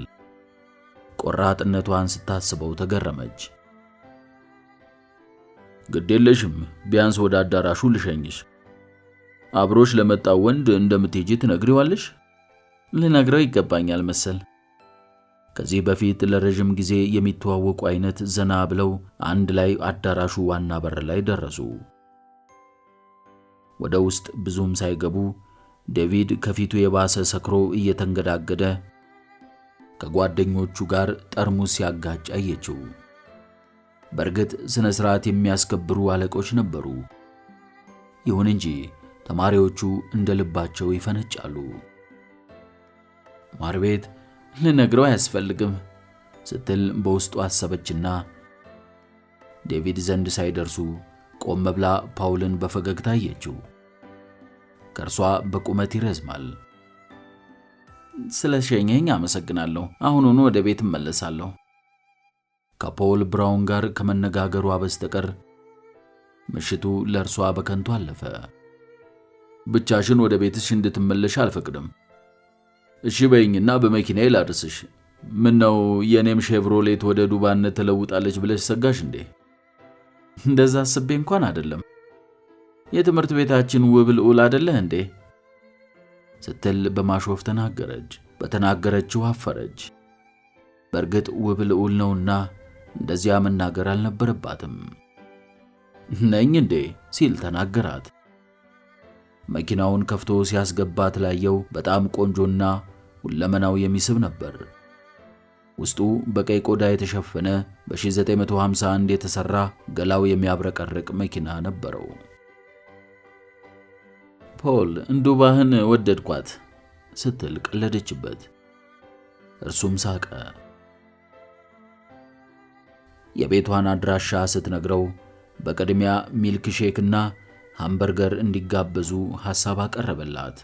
ቆራጥነቷን ስታስበው ተገረመች። ግዴለሽም፣ ቢያንስ ወደ አዳራሹ ልሸኝሽ። አብሮሽ ለመጣው ወንድ እንደምትሄጂ ትነግሪዋለሽ? ልነግረው ይገባኛል መሰል። ከዚህ በፊት ለረጅም ጊዜ የሚተዋወቁ አይነት ዘና ብለው አንድ ላይ አዳራሹ ዋና በር ላይ ደረሱ። ወደ ውስጥ ብዙም ሳይገቡ ዴቪድ ከፊቱ የባሰ ሰክሮ እየተንገዳገደ ከጓደኞቹ ጋር ጠርሙስ ሲያጋጭ አየችው። በእርግጥ ስነ ስርዓት የሚያስከብሩ አለቆች ነበሩ። ይሁን እንጂ ተማሪዎቹ እንደ ልባቸው ይፈነጫሉ። ማርቤት ልነግረው አያስፈልግም ስትል በውስጡ አሰበችና ዴቪድ ዘንድ ሳይደርሱ ቆም ብላ ፓውልን በፈገግታ አየችው። ከእርሷ በቁመት ይረዝማል። ስለሸኘኝ አመሰግናለሁ። አሁኑኑ ወደ ቤት እመለሳለሁ። ከፖል ብራውን ጋር ከመነጋገሯ በስተቀር ምሽቱ ለእርሷ በከንቱ አለፈ። ብቻሽን ወደ ቤትሽ እንድትመለሽ አልፈቅድም። እሺ በይኝና በመኪናዬ ላድርስሽ። ምን ነው የኔም ሼቭሮሌት ወደ ዱባነት ተለውጣለች ብለሽ ሰጋሽ እንዴ? እንደዛ አስቤ እንኳን አይደለም። የትምህርት ቤታችን ውብ ልዑል አይደለህ እንዴ? ስትል በማሾፍ ተናገረች። በተናገረችው አፈረች። በእርግጥ ውብ ልዑል ነውና እንደዚያ መናገር አልነበረባትም። ነኝ እንዴ ሲል ተናገራት። መኪናውን ከፍቶ ሲያስገባት ላየው በጣም ቆንጆና ሁለመናው የሚስብ ነበር። ውስጡ በቀይ ቆዳ የተሸፈነ በ1951 የተሰራ ገላው የሚያብረቀርቅ መኪና ነበረው። ፖል ዱባህን ወደድኳት ስትል ቀለደችበት። እርሱም ሳቀ። የቤቷን አድራሻ ስትነግረው በቅድሚያ ሚልክ ሼክና ሃምበርገር እንዲጋበዙ ሐሳብ አቀረበላት።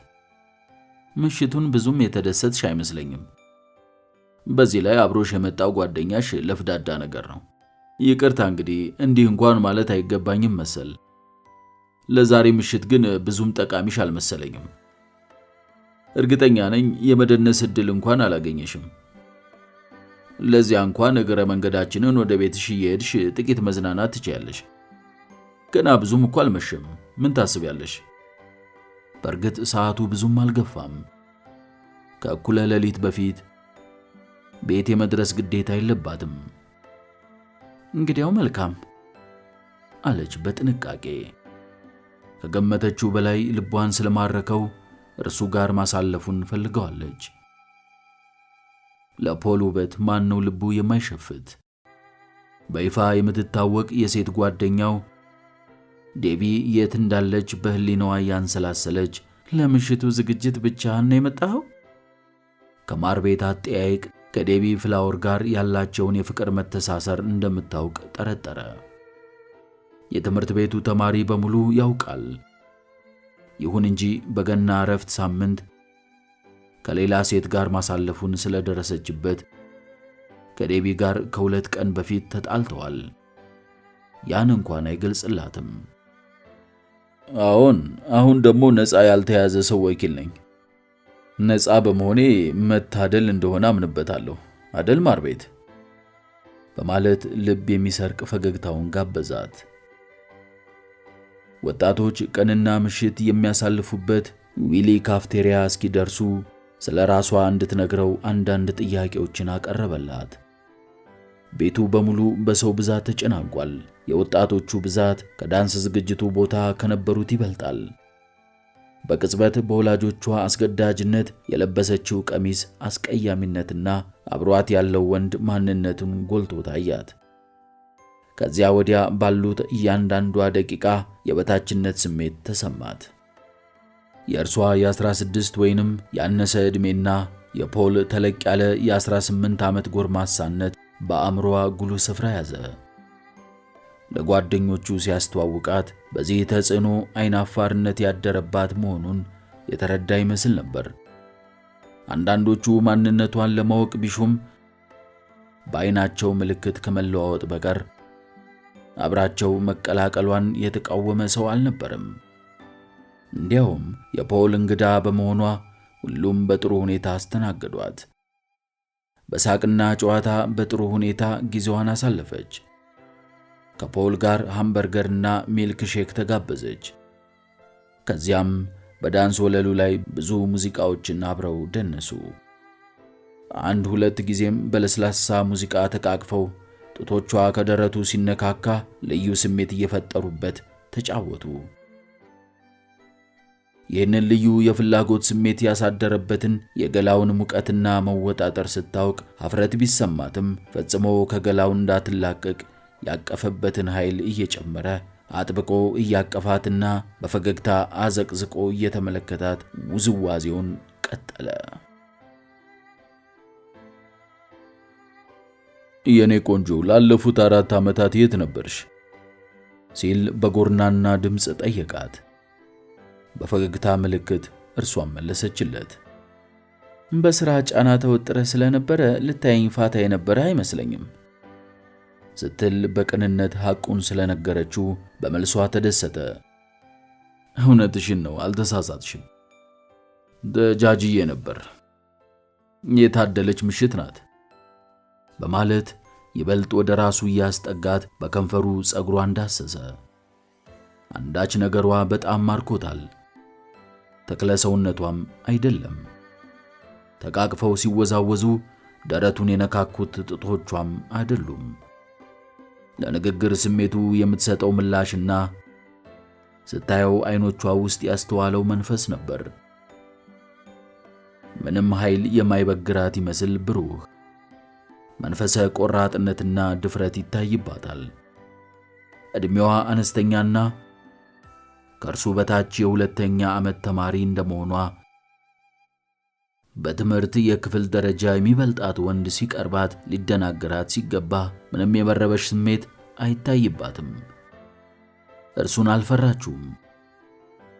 ምሽቱን ብዙም የተደሰትሽ አይመስለኝም። በዚህ ላይ አብሮሽ የመጣው ጓደኛሽ ለፍዳዳ ነገር ነው። ይቅርታ እንግዲህ እንዲህ እንኳን ማለት አይገባኝም መሰል። ለዛሬ ምሽት ግን ብዙም ጠቃሚሽ አልመሰለኝም። እርግጠኛ ነኝ የመደነስ ዕድል እንኳን አላገኘሽም። ለዚያ እንኳን እግረ መንገዳችንን ወደ ቤትሽ እየሄድሽ ጥቂት መዝናናት ትችያለሽ። ገና ብዙም እኮ አልመሸም። ምን ታስቢያለሽ? በእርግጥ ሰዓቱ ብዙም አልገፋም። ከእኩለ ሌሊት በፊት ቤት የመድረስ ግዴታ የለባትም። እንግዲያው መልካም አለች በጥንቃቄ። ከገመተችው በላይ ልቧን ስለማረከው እርሱ ጋር ማሳለፉን ፈልገዋለች። ለፖል ውበት ማን ነው ልቡ የማይሸፍት? በይፋ የምትታወቅ የሴት ጓደኛው ዴቢ የት እንዳለች በህሊናዋ ያንሰላሰለች ለምሽቱ ዝግጅት ብቻህን ነው የመጣኸው? ከማር ቤት አጠያይቅ ከዴቢ ፍላወር ጋር ያላቸውን የፍቅር መተሳሰር እንደምታውቅ ጠረጠረ። የትምህርት ቤቱ ተማሪ በሙሉ ያውቃል። ይሁን እንጂ በገና እረፍት ሳምንት ከሌላ ሴት ጋር ማሳለፉን ስለደረሰችበት ከዴቢ ጋር ከ2 ቀን በፊት ተጣልተዋል። ያን እንኳን አይገልጽላትም። አሁን ደግሞ ነፃ ያልተያዘ ሰው ወኪል ነኝ። ነፃ በመሆኔ መታደል እንደሆነ አምንበታለሁ አደል ማር ቤት በማለት ልብ የሚሰርቅ ፈገግታውን ጋበዛት። ወጣቶች ቀንና ምሽት የሚያሳልፉበት ዊሊ ካፍቴሪያ እስኪደርሱ ስለ ራሷ እንድትነግረው አንዳንድ ጥያቄዎችን አቀረበላት። ቤቱ በሙሉ በሰው ብዛት ተጨናንቋል። የወጣቶቹ ብዛት ከዳንስ ዝግጅቱ ቦታ ከነበሩት ይበልጣል። በቅጽበት በወላጆቿ አስገዳጅነት የለበሰችው ቀሚስ አስቀያሚነትና አብሯት ያለው ወንድ ማንነቱን ጎልቶ ታያት። ከዚያ ወዲያ ባሉት እያንዳንዷ ደቂቃ የበታችነት ስሜት ተሰማት። የእርሷ የ16 ወይንም ያነሰ ዕድሜና የፖል ተለቅ ያለ የ18 ዓመት ጎርማሳነት በአእምሮዋ ጉልህ ስፍራ ያዘ። ለጓደኞቹ ሲያስተዋውቃት በዚህ ተጽዕኖ አይናፋርነት ያደረባት መሆኑን የተረዳ ይመስል ነበር። አንዳንዶቹ ማንነቷን ለማወቅ ቢሹም በአይናቸው ምልክት ከመለዋወጥ በቀር አብራቸው መቀላቀሏን የተቃወመ ሰው አልነበረም። እንዲያውም የፖል እንግዳ በመሆኗ ሁሉም በጥሩ ሁኔታ አስተናገዷት። በሳቅና ጨዋታ በጥሩ ሁኔታ ጊዜዋን አሳለፈች። ከፖል ጋር ሃምበርገርና ሚልክ ሼክ ተጋበዘች። ከዚያም በዳንስ ወለሉ ላይ ብዙ ሙዚቃዎችን አብረው ደነሱ። 1-2 ጊዜም በለስላሳ ሙዚቃ ተቃቅፈው ጡቶቿ ከደረቱ ሲነካካ ልዩ ስሜት እየፈጠሩበት ተጫወቱ። ይህንን ልዩ የፍላጎት ስሜት ያሳደረበትን የገላውን ሙቀትና መወጣጠር ስታውቅ ሀፍረት ቢሰማትም ፈጽሞ ከገላው እንዳትላቀቅ ያቀፈበትን ኃይል እየጨመረ አጥብቆ እያቀፋትና በፈገግታ አዘቅዝቆ እየተመለከታት ውዝዋዜውን ቀጠለ። የኔ ቆንጆ ላለፉት 4 ዓመታት የት ነበርሽ? ሲል በጎርናና ድምፅ ጠየቃት። በፈገግታ ምልክት እርሷን መለሰችለት። በሥራ ጫና ተወጥረ ስለነበረ ልታየኝ ፋታ የነበረ አይመስለኝም ስትል በቅንነት ሐቁን ስለነገረችው በመልሷ ተደሰተ። እውነትሽን ነው፣ አልተሳሳትሽም። ደጃጅዬ ነበር። የታደለች ምሽት ናት በማለት ይበልጥ ወደ ራሱ ያስጠጋት በከንፈሩ ጸጉሯን ዳሰሰ። አንዳች ነገሯ በጣም ማርኮታል። ተክለ ሰውነቷም አይደለም። ተቃቅፈው ሲወዛወዙ ደረቱን የነካኩት ጡቶቿም አይደሉም። ለንግግር ስሜቱ የምትሰጠው ምላሽና ስታየው አይኖቿ ውስጥ ያስተዋለው መንፈስ ነበር። ምንም ኃይል የማይበግራት ይመስል ብሩህ መንፈሰ ቆራጥነትና ድፍረት ይታይባታል። ዕድሜዋ አነስተኛና ከእርሱ በታች የ2ኛ ዓመት ተማሪ እንደመሆኗ በትምህርት የክፍል ደረጃ የሚበልጣት ወንድ ሲቀርባት ሊደናገራት ሲገባ ምንም የመረበሽ ስሜት አይታይባትም። እርሱን አልፈራችውም።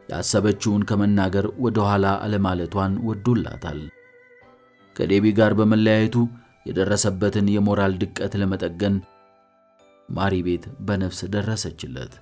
ያሰበችውን ከመናገር ወደ ኋላ አለማለቷን ወዶላታል። ከዴቢ ጋር በመለያየቱ የደረሰበትን የሞራል ድቀት ለመጠገን ማሪ ቤት በነፍስ ደረሰችለት።